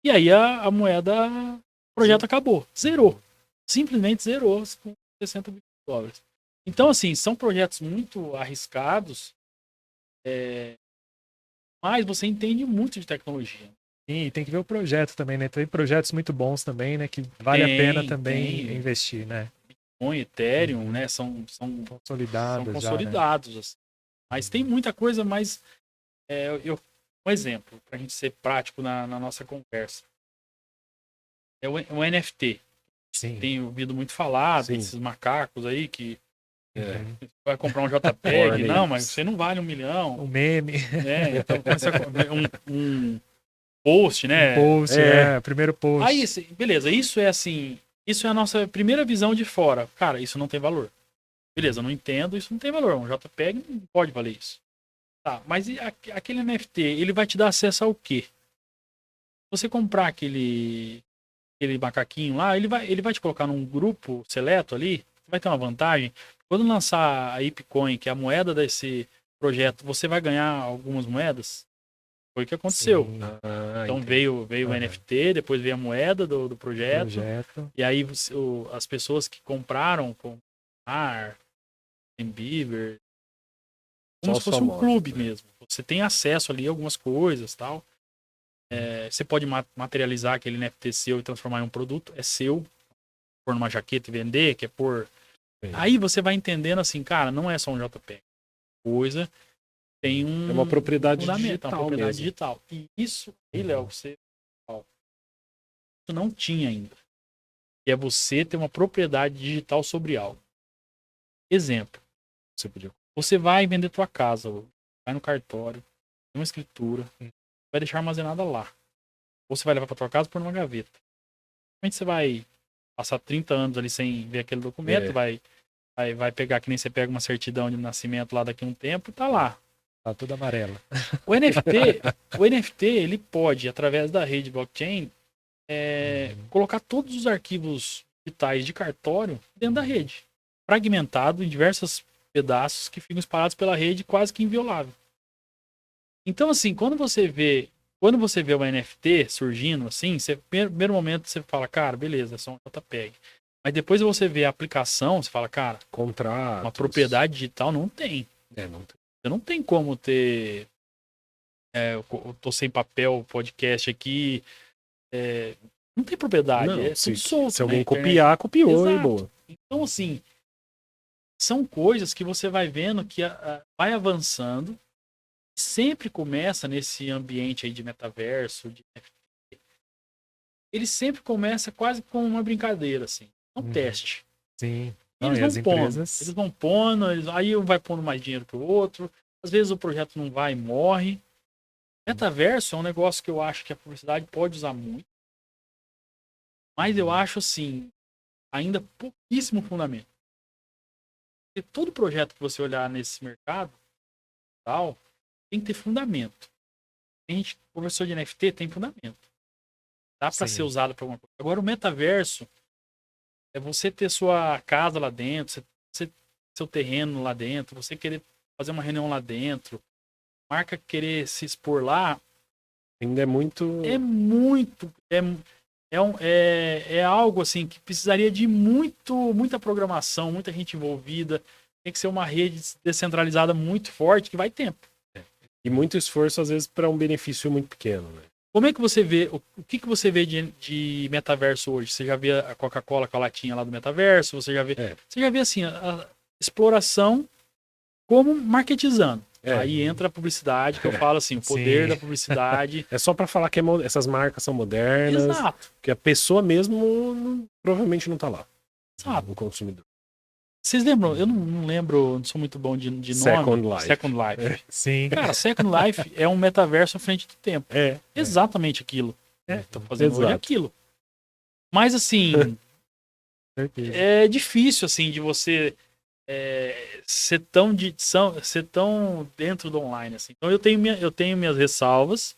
E aí a moeda, o projeto acabou. Zerou. Simplesmente zerou com 60 bilhões de dólares. Então, assim, são projetos muito arriscados, mas você entende muito de tecnologia. Sim, tem que ver o projeto também, né? Tem projetos muito bons também, né? Que vale a pena também investir, né? Bitcoin, Ethereum, né? São consolidados. Assim. Mas tem muita coisa, mas um exemplo, para a gente ser prático na nossa conversa. É o NFT. Sim. Tenho ouvido muito falar Sim. desses macacos aí que vai comprar um JPEG. Não, mas você não vale 1 milhão. Um meme. Então começa um post, né? Primeiro post. Aí, beleza, isso é a nossa primeira visão de fora. Cara, isso não tem valor. Beleza, eu não entendo, isso não tem valor. Um JPEG não pode valer isso. Tá, mas aquele NFT, ele vai te dar acesso ao quê? Você comprar aquele macaquinho lá, ele vai te colocar num grupo seleto ali, vai ter uma vantagem. Quando lançar a Ipcoin, que é a moeda desse projeto, você vai ganhar algumas moedas? Foi o que aconteceu. Então veio o NFT, depois veio a moeda do projeto. E aí as pessoas que compraram com Bieber, como se fosse um clube mesmo. Você tem acesso ali a algumas coisas, tal. Você pode materializar aquele NFT seu e transformar em um produto. É seu. Pôr numa jaqueta e vender, que é por... Aí você vai entendendo assim, cara, não é só um JPEG. Coisa tem É uma propriedade fundamento, digital uma propriedade mesmo. digital. E isso aí, Léo, isso não tinha ainda. Que é você ter uma propriedade digital sobre algo. Exemplo. Você vai vender tua casa. vai no cartório, tem uma escritura, vai deixar armazenada lá. Ou você vai levar pra tua casa por numa gaveta. Realmente você vai passar 30 anos ali sem ver aquele documento, vai pegar que nem você pega uma certidão de nascimento lá daqui a um tempo e tá lá. Tá tudo amarelo. O NFT, ele pode, através da rede blockchain, colocar todos os arquivos digitais de cartório dentro da rede, fragmentado em diversos pedaços que ficam espalhados pela rede, quase que inviolável. Então, assim, quando você vê o NFT surgindo, assim, primeiro momento você fala, cara, beleza, é só um JPEG. Mas depois você vê a aplicação, você fala, cara, contratos, uma propriedade digital não tem. Não tem. Você não tem como ter... eu tô sem papel, podcast aqui. Não tem propriedade, Não, tudo solto. Se alguém né? copiar, copiou e Exato. boa. Então, assim, são coisas que você vai vendo que vai avançando. Sempre começa nesse ambiente aí de metaverso, de NFT. Ele sempre começa quase com uma brincadeira, assim. Um teste. Sim. Eles vão pondo, aí um vai pondo mais dinheiro que o outro. Às vezes o projeto não vai e morre. Metaverso é um negócio que eu acho que a publicidade pode usar muito. Mas eu acho, assim, ainda pouquíssimo fundamento. Porque todo projeto que você olhar nesse mercado, tal, tem que ter fundamento. A gente conversou de NFT, tem fundamento. Dá para ser usado para alguma coisa. Agora, o metaverso é você ter sua casa lá dentro, você seu terreno lá dentro, você querer fazer uma reunião lá dentro, marca querer se expor lá. Ainda é muito. É algo assim que precisaria de muita programação, muita gente envolvida. Tem que ser uma rede descentralizada muito forte, que vai tempo. E muito esforço, às vezes, para um benefício muito pequeno, né? Como é que você vê, o que você vê de metaverso hoje? Você já vê a Coca-Cola com a latinha lá do metaverso? Você já vê assim, a exploração como marketizando. Aí entra a publicidade, que eu falo assim, o poder da publicidade. É só para falar que essas marcas são modernas. Exato. Que a pessoa mesmo provavelmente não tá lá. Exato. O consumidor. Vocês lembram? Eu não lembro, não sou muito bom de nome. Second Life. Second Life. Sim. Cara, Second Life é um metaverso à frente do tempo. Exatamente aquilo. Tô fazendo hoje aquilo. Mas assim, é difícil assim de você ser tão dentro do online assim. Então eu tenho minhas ressalvas.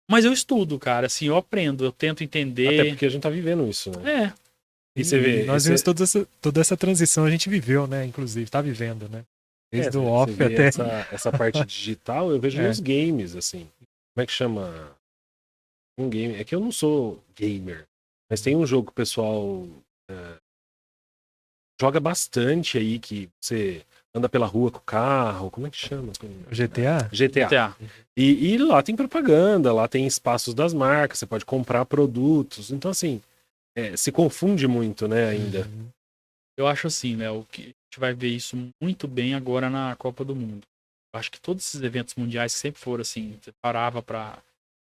Mas eu estudo, cara, assim, eu aprendo, eu tento entender. Até porque a gente tá vivendo isso, né? E você vê, nós vimos toda essa transição, a gente viveu, né? Inclusive, tá vivendo, né? Desde o off até... Essa parte digital, eu vejo nos games, assim. Como é que chama? Um game... É que eu não sou gamer, mas tem um jogo que o pessoal joga bastante aí, que você anda pela rua com o carro, como é que chama? GTA? GTA. E lá tem propaganda, lá tem espaços das marcas, você pode comprar produtos. Então, assim, se confunde muito, né, ainda. Eu acho assim, né, o que a gente vai ver isso muito bem agora na Copa do Mundo. Eu acho que todos esses eventos mundiais que sempre foram assim, você parava pra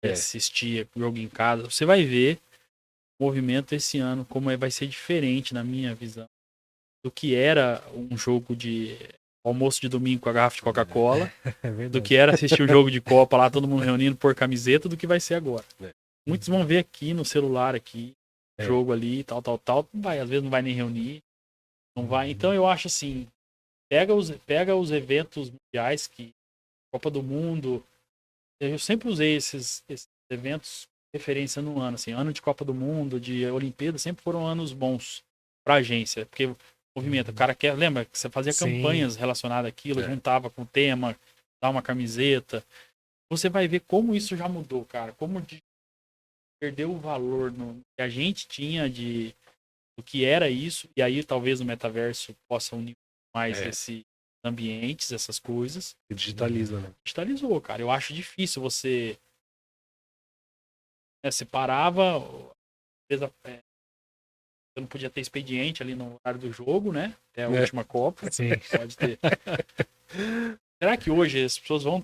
assistir o jogo em casa, você vai ver o movimento esse ano, como vai ser diferente na minha visão do que era um jogo de almoço de domingo com a garrafa de Coca-Cola, do que era assistir o jogo de Copa lá, todo mundo reunindo por camiseta, do que vai ser agora. Muitos vão ver aqui no celular, aqui, jogo ali, tal, às vezes não vai nem reunir, não vai. Então eu acho assim, pega os eventos mundiais, que Copa do Mundo, eu sempre usei esses eventos referência no ano, assim, ano de Copa do Mundo, de Olimpíada, sempre foram anos bons pra agência, porque movimento, o cara lembra que você fazia campanhas relacionadas àquilo, juntava com o tema, dá uma camiseta. Você vai ver como isso já mudou, cara, como perdeu o valor que a gente tinha do que era isso, e aí talvez o metaverso possa unir mais esses ambientes, essas coisas. E digitaliza, né? Digitalizou, cara. Eu acho difícil você separava, você não podia ter expediente ali no horário do jogo, né? Até a última Copa. Sim. Pode ter. Será que hoje as pessoas vão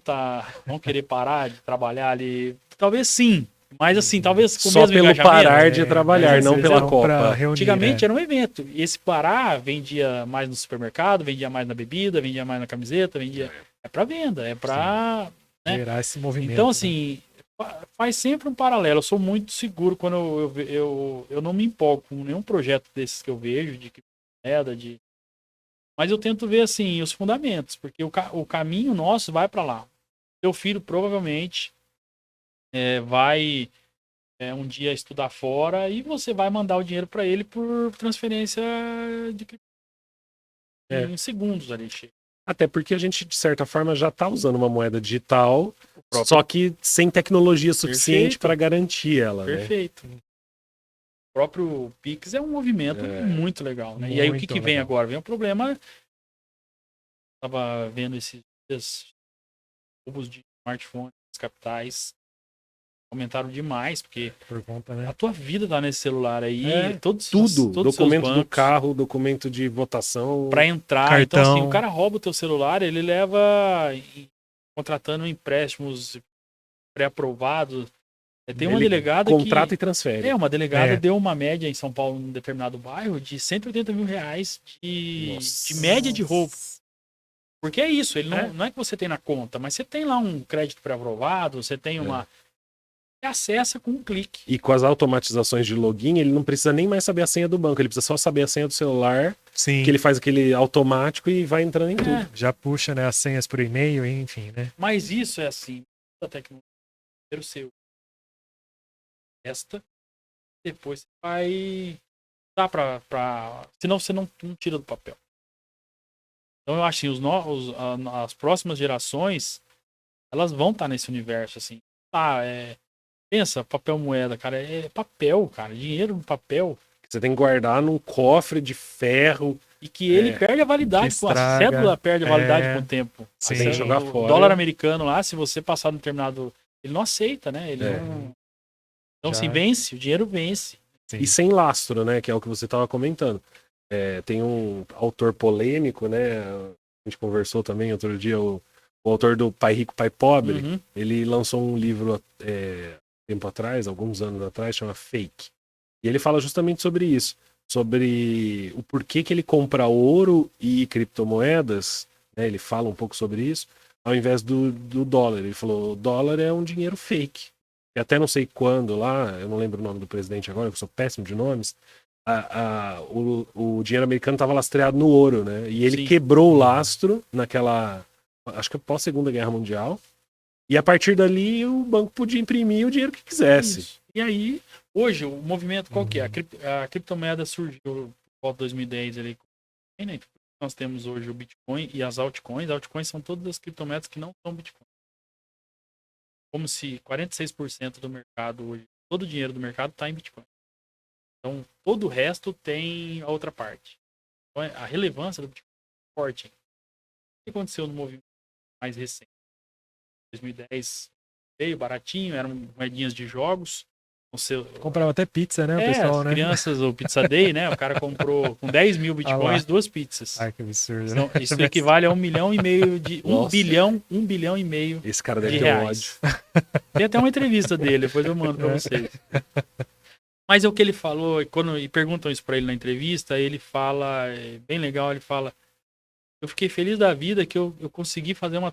querer parar de trabalhar ali? Talvez sim. Mas assim, talvez com o só mesmo pelo engajamento. parar de trabalhar, não pela Copa. Reunir, antigamente era um evento. E esse parar vendia mais no supermercado, vendia mais na bebida, vendia mais na camiseta, vendia. É para venda, é para, né? Gerar esse movimento. Então, né? assim, faz sempre um paralelo. Eu sou muito seguro quando eu não me empolgo com nenhum projeto desses que eu vejo, de criptomoeda, mas eu tento ver, assim, os fundamentos, porque o caminho nosso vai para lá. Seu filho provavelmente vai um dia estudar fora e você vai mandar o dinheiro para ele por transferência de criptomoeda. Em segundos ali, chega. Até porque a gente, de certa forma, já está usando uma moeda digital, próprio- só que sem tecnologia suficiente Perfeito. para garantir ela, né? Perfeito. O próprio Pix é um movimento muito legal, né? E aí o que Muito vem legal. agora? Vem o problema. Tava vendo esses dias, roubos de smartphones capitais aumentaram demais, porque Por conta, né? a tua vida tá nesse celular aí, todos Tudo, os seus documento do bancos, carro, documento de votação. para entrar. Cartão. Então, assim, o cara rouba o teu celular, ele leva contratando empréstimos pré-aprovados. Tem uma Ele delegada contrata e transfere. uma delegada deu uma média em São Paulo, num determinado bairro, de R$180 mil de média de roubo. Porque é isso, ele não é que você tem na conta, mas você tem lá um crédito pré-aprovado, você tem uma... Você acessa com um clique. E com as automatizações de login, ele não precisa nem mais saber a senha do banco, ele precisa só saber a senha do celular, Sim. que ele faz aquele automático e vai entrando em tudo. Já puxa, né, as senhas por e-mail, enfim, né? Mas isso é assim, a tecnologia o seu testa, depois você vai dar pra... Senão você não tira do papel. Então eu acho assim, as próximas gerações, elas vão estar nesse universo, assim. Pensa, papel moeda, cara, é papel, cara, dinheiro no papel. Você tem que guardar num cofre de ferro. E que ele perde a validade, que a estraga, cédula perde a validade com o tempo. Sim. Tem que jogar O fora. dólar americano lá, se você passar no determinado... Ele não aceita, né? Ele não... Então, assim, vence, o dinheiro vence. Sim. E sem lastro, né? Que é o que você estava comentando. Tem um autor polêmico, né? A gente conversou também outro dia, o autor do Pai Rico, Pai Pobre. Uhum. Ele lançou um livro tempo atrás, alguns anos atrás, chama Fake. E ele fala justamente sobre isso. Sobre o porquê que ele compra ouro e criptomoedas, né? Ele fala um pouco sobre isso, ao invés do dólar. Ele falou, o dólar é um dinheiro fake. E até não sei quando lá, eu não lembro o nome do presidente agora, eu sou péssimo de nomes, o dinheiro americano estava lastreado no ouro, né? E ele Sim. quebrou o lastro naquela, acho que pós Segunda Guerra Mundial, e a partir dali o banco podia imprimir o dinheiro que quisesse. Isso. E aí, hoje, o movimento qual que é? A criptomoeda surgiu por volta de 2010 ali. Nós temos hoje o Bitcoin e as altcoins. Altcoins são todas as criptomoedas que não são Bitcoin. Como se 46% do mercado hoje, todo o dinheiro do mercado está em Bitcoin. Então, todo o resto tem a outra parte. Então, a relevância do Bitcoin é forte. O que aconteceu no movimento mais recente? 2010 veio baratinho, eram moedinhas de jogos. Comprava até pizza, né, o pessoal, as né? crianças, o Pizza Day, né? O cara comprou com 10 mil bitcoins, 2 pizzas. Ai, que absurdo, Então, né? isso equivale a 1,5 milhão de... Nossa. 1 bilhão e meio Esse cara deve de ter reais. ódio. Tem até uma entrevista dele, depois eu mando pra vocês. Mas é o que ele falou, e perguntam isso pra ele na entrevista, ele fala, bem legal, ele fala, eu fiquei feliz da vida que eu consegui fazer uma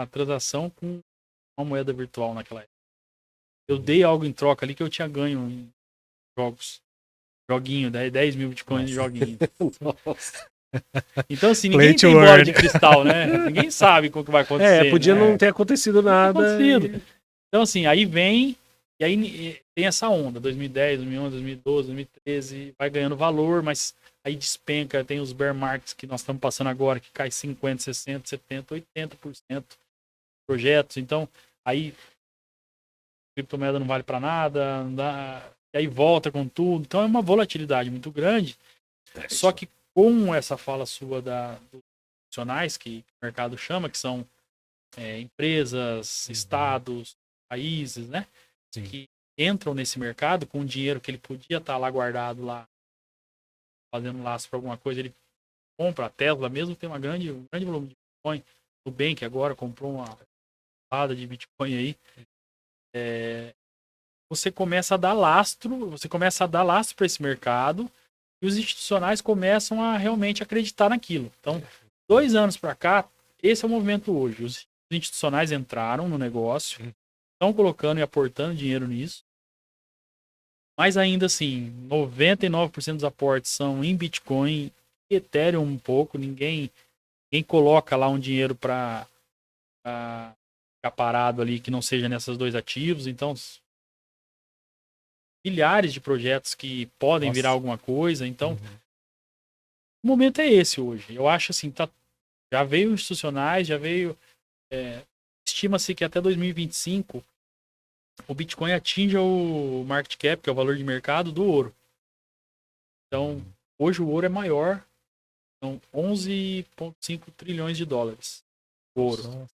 transação com uma moeda virtual naquela época. Eu dei algo em troca ali que eu tinha ganho em jogos. Joguinho, 10 mil bitcoins de joguinho. Nossa. Então, assim, Play ninguém to tem bola earn. de cristal, né? Ninguém sabe como que vai acontecer. Podia né? não ter acontecido nada. acontecido. Então, assim, aí vem, e aí tem essa onda, 2010, 2011, 2012, 2013, vai ganhando valor, mas aí despenca, tem os bear markets que nós estamos passando agora, que cai 50%, 60%, 70%, 80% projetos. Então, aí criptomoeda não vale para nada, não dá, e aí volta com tudo. Então, é uma volatilidade muito grande. Só que com essa fala sua dos profissionais que o mercado chama, que são empresas, estados, países, né? Sim. Que entram nesse mercado com dinheiro que ele podia estar lá guardado lá, fazendo laço para alguma coisa, ele compra. A Tesla mesmo tem um grande volume de Bitcoin. O Nubank agora comprou uma porrada de Bitcoin aí. Você começa a dar lastro para esse mercado e os institucionais começam a realmente acreditar naquilo. Então, 2 anos para cá, esse é o movimento hoje. Os institucionais entraram no negócio, estão colocando e aportando dinheiro nisso. Mas ainda assim, 99% dos aportes são em Bitcoin e Ethereum um pouco. Ninguém coloca lá um dinheiro para ficar parado ali que não seja nessas dois ativos. Então, milhares de projetos que podem virar alguma coisa. Então, o momento é esse hoje. Eu acho assim, já veio institucionais, já veio... estima-se que até 2025 o Bitcoin atinja o market cap, que é o valor de mercado do ouro. Então, hoje o ouro é maior, são 11,5 trilhões de dólares. O ouro. O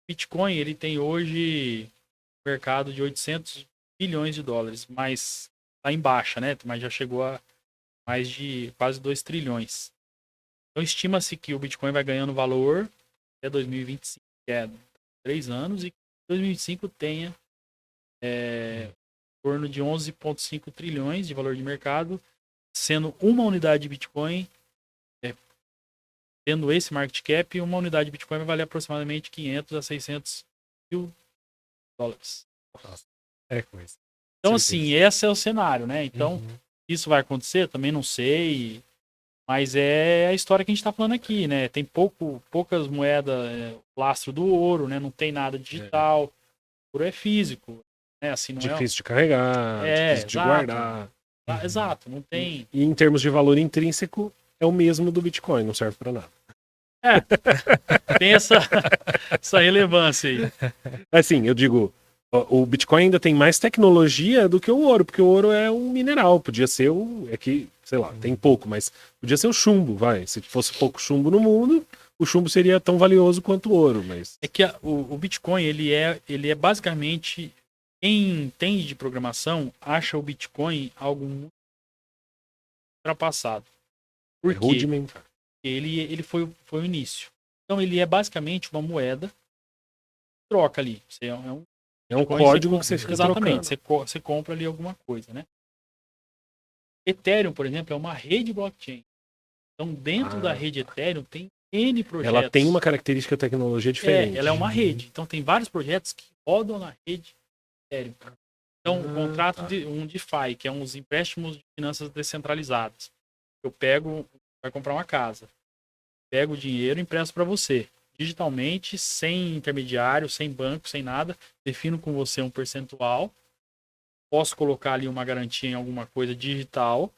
Bitcoin, ele tem hoje um mercado de 800 bilhões de dólares, mas está em baixa, né? Mas já chegou a mais de quase 2 trilhões. Então, estima-se que o Bitcoin vai ganhando valor até 2025, que é 3 anos, e que 2025 tenha em torno de 11,5 trilhões de valor de mercado, sendo uma unidade de Bitcoin, tendo esse market cap, uma unidade de Bitcoin vai valer aproximadamente 500 a 600 mil dólares. Nossa, é coisa. Então, assim, esse é o cenário, né? Então, isso vai acontecer? Também não sei, mas é a história que a gente está falando aqui, né? Tem poucas moedas, lastro do ouro, né? Não tem nada digital. O ouro é físico. Assim, não difícil de carregar, difícil de guardar. Exato, não tem. E em termos de valor intrínseco, é o mesmo do Bitcoin, não serve para nada. Tem essa relevância aí. Assim, eu digo, o Bitcoin ainda tem mais tecnologia do que o ouro, porque o ouro é um mineral, podia ser sei lá, tem pouco, mas podia ser o chumbo, vai. Se fosse pouco chumbo no mundo, o chumbo seria tão valioso quanto o ouro, mas... É que o Bitcoin, ele é basicamente... Quem entende de programação acha o Bitcoin algo muito ultrapassado. Por quê? Rudimentar. Ele foi o início. Então ele é basicamente uma moeda, troca ali. É um código que você fica exatamente, trocando. você compra ali alguma coisa, né? Ethereum, por exemplo, é uma rede blockchain. Então dentro da rede Ethereum tem N projetos. Ela tem uma característica de tecnologia diferente. Ela é uma rede. Então tem vários projetos que rodam na rede Ethereum. Então, o contrato de um DeFi, que é uns empréstimos de finanças descentralizadas. Eu vai comprar uma casa. Pego o dinheiro e empresto para você. Digitalmente, sem intermediário, sem banco, sem nada. Defino com você um percentual. Posso colocar ali uma garantia em alguma coisa digital.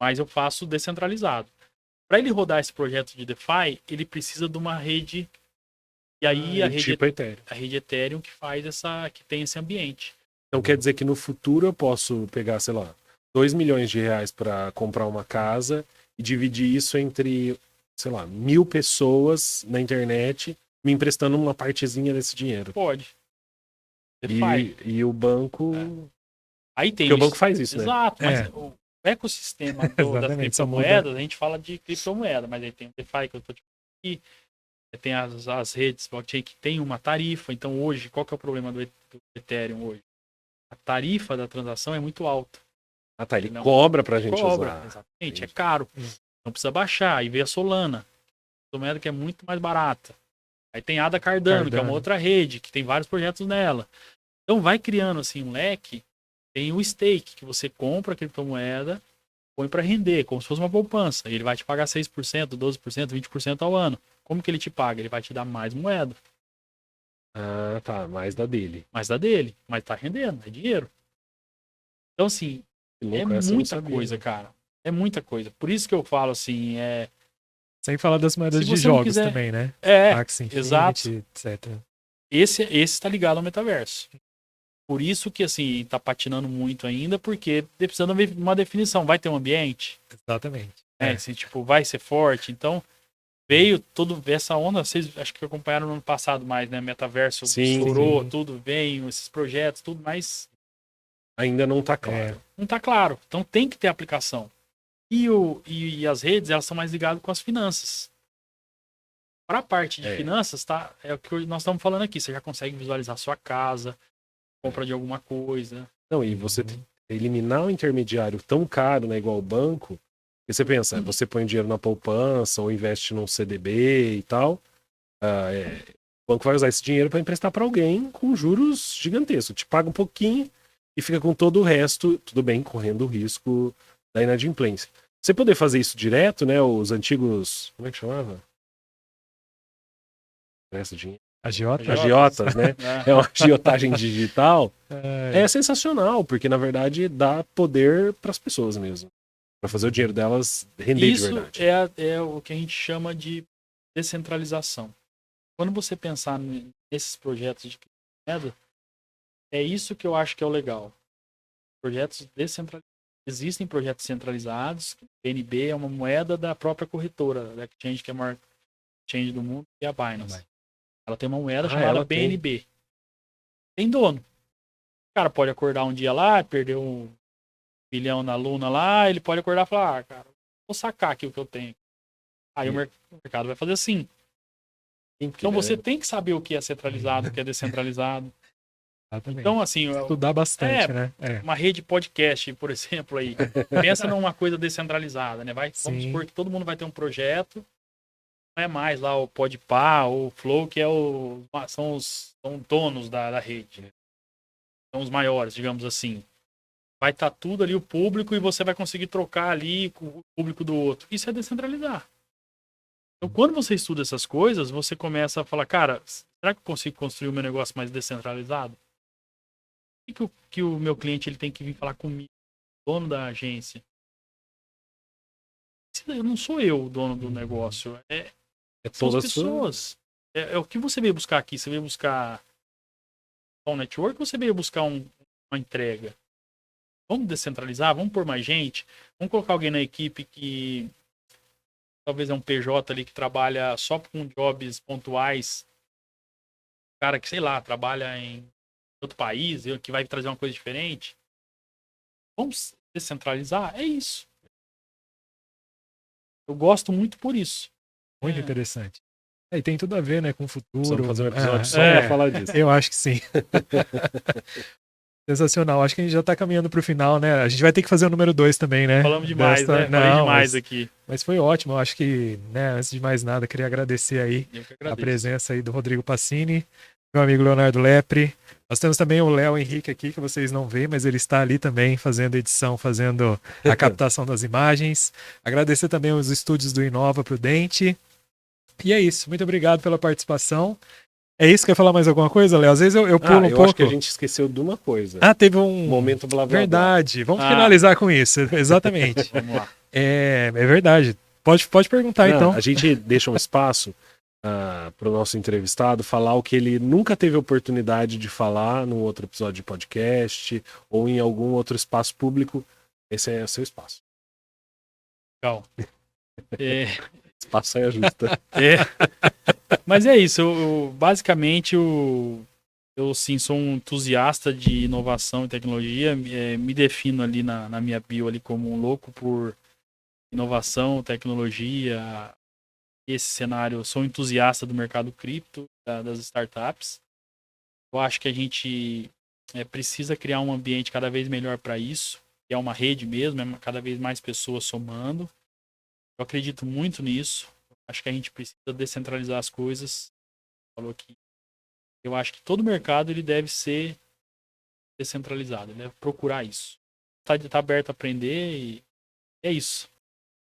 Mas eu faço descentralizado. Para ele rodar esse projeto de DeFi, ele precisa de uma rede. E aí a rede Ethereum que que tem esse ambiente. Então quer dizer que no futuro eu posso pegar, sei lá, 2 milhões de reais para comprar uma casa e dividir isso entre, sei lá, 1.000 pessoas na internet me emprestando uma partezinha desse dinheiro. Pode. E o banco... Aí tem porque o banco faz isso, exato, mas o ecossistema das criptomoedas, a gente fala de criptomoeda, mas aí tem o DeFi que eu tô te falando aqui. Tem as redes blockchain que tem uma tarifa. Então hoje, qual que é o problema do Ethereum hoje? A tarifa da transação é muito alta. Ele cobra pra gente usar. Exatamente, Entendi. É caro. Não precisa baixar. Aí vem a Solana, uma moeda que é muito mais barata. Aí tem a Ada Cardano, que é uma outra rede, que tem vários projetos nela. Então vai criando assim um leque. Tem o stake, que você compra a criptomoeda, põe para render, como se fosse uma poupança. E ele vai te pagar 6%, 12%, 20% ao ano. Como que ele te paga? Ele vai te dar mais moeda. Ah, tá. Mais da dele. Mais da dele. Mas tá rendendo, é dinheiro. Então, assim, é muita coisa, cara. É muita coisa. Por isso que eu falo assim, Sem falar das moedas de jogos também, né? Axie Infinity, exato. Etc. Esse está ligado ao metaverso. Por isso que, assim, tá patinando muito ainda, porque precisando de uma definição. Vai ter um ambiente? Exatamente. Assim, tipo, vai ser forte. Então, veio toda essa onda, vocês acho que acompanharam no ano passado mais, né? Metaverso estourou, tudo veio, esses projetos, tudo, mas... Ainda não tá claro. Não tá claro. Então tem que ter aplicação. E as redes, elas são mais ligadas com as finanças. Para a parte de finanças, tá? É o que nós estamos falando aqui. Você já consegue visualizar sua casa, compra de alguma coisa. Não, e você eliminar um intermediário tão caro, né, igual o banco, Porque você pensa, você põe o dinheiro na poupança ou investe num CDB e tal, o banco vai usar esse dinheiro para emprestar para alguém com juros gigantescos. Te paga um pouquinho e fica com todo o resto, tudo bem, correndo o risco da inadimplência. Você poder fazer isso direto, né? Os antigos. Como é que chamava? Presta dinheiro. Agiotas, né? É uma agiotagem digital. É sensacional, porque na verdade dá poder para as pessoas mesmo. Para fazer o dinheiro delas render de verdade. Isso é o que a gente chama de descentralização. Quando você pensar nesses projetos de criptomoeda, é isso que eu acho que é o legal. Projetos descentralizados. Existem projetos centralizados. BNB é uma moeda da própria corretora, da exchange, que é a maior exchange do mundo, que é a Binance. Ela tem uma moeda chamada BNB. Tem dono. O cara pode acordar um dia lá, perder $1 bilhão na Luna lá, ele pode acordar e falar, cara, vou sacar aqui o que eu tenho. Aí o mercado vai fazer assim. Então você tem que saber o que é centralizado, o que é descentralizado. Exatamente. Então, assim, estudar bastante, né? Uma rede podcast, por exemplo, aí. Pensa numa coisa descentralizada, né? Vamos supor que todo mundo vai ter um projeto. Não é mais lá o Podpah ou o Flow, que são donos da rede. Né? São os maiores, digamos assim. Vai estar tudo ali o público e você vai conseguir trocar ali com o público do outro. Isso é descentralizar. Então, quando você estuda essas coisas, você começa a falar, cara, será que eu consigo construir o meu negócio mais descentralizado? O que o meu cliente ele tem que vir falar comigo, dono da agência? Não sou eu o dono do negócio. São as pessoas. É o que você veio buscar aqui. Você veio buscar um network ou você veio buscar uma entrega? Vamos descentralizar? Vamos pôr mais gente? Vamos colocar alguém na equipe que talvez é um PJ ali que trabalha só com jobs pontuais. Cara que, sei lá, trabalha em outro país, que vai trazer uma coisa diferente. Vamos descentralizar? É isso. Eu gosto muito por isso. Muito interessante. E tem tudo a ver, né, com o futuro. Vamos fazer um episódio só pra falar disso. Eu acho que sim. Sensacional. Acho que a gente já tá caminhando pro final, né? A gente vai ter que fazer o número 2 também, né? Falamos demais, né? Falei demais aqui. Mas foi ótimo. Eu acho que, né, antes de mais nada, queria agradecer aí a presença aí do Rodrigo Pacini, meu amigo Leonardo Lepre. Nós temos também o Léo Henrique aqui, que vocês não veem, mas ele está ali também fazendo edição, fazendo a captação das imagens. Agradecer também os estúdios do Inova Prudente. E é isso. Muito obrigado pela participação. É isso? Quer falar mais alguma coisa, Léo? Às vezes eu pulo um pouco. Acho que a gente esqueceu de uma coisa. Teve um momento blá blá. Verdade. Vamos finalizar com isso. Exatamente. Vamos lá. É verdade. Pode perguntar, então. A gente deixa um espaço para o nosso entrevistado falar o que ele nunca teve oportunidade de falar num outro episódio de podcast ou em algum outro espaço público. Esse é o seu espaço. Legal. Espaço é justa. Mas é isso. Basicamente, eu sim, sou um entusiasta de inovação e tecnologia. Me defino ali na minha bio ali como um louco por inovação, tecnologia. Esse cenário, eu sou um entusiasta do mercado cripto, das startups. Eu acho que a gente precisa criar um ambiente cada vez melhor para isso, que é uma rede mesmo, cada vez mais pessoas somando. Eu acredito muito nisso. Acho que a gente precisa descentralizar as coisas. Falou que eu acho que todo mercado ele deve ser descentralizado, ele deve procurar isso. Tá aberto a aprender e é isso.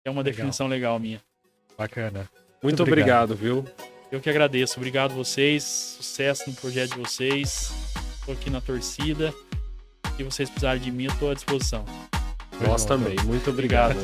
É uma definição legal minha. Bacana. Muito obrigado, viu? Eu que agradeço. Obrigado a vocês. Sucesso no projeto de vocês. Estou aqui na torcida. Se vocês precisarem de mim, eu estou à disposição. Nós também. Muito obrigado.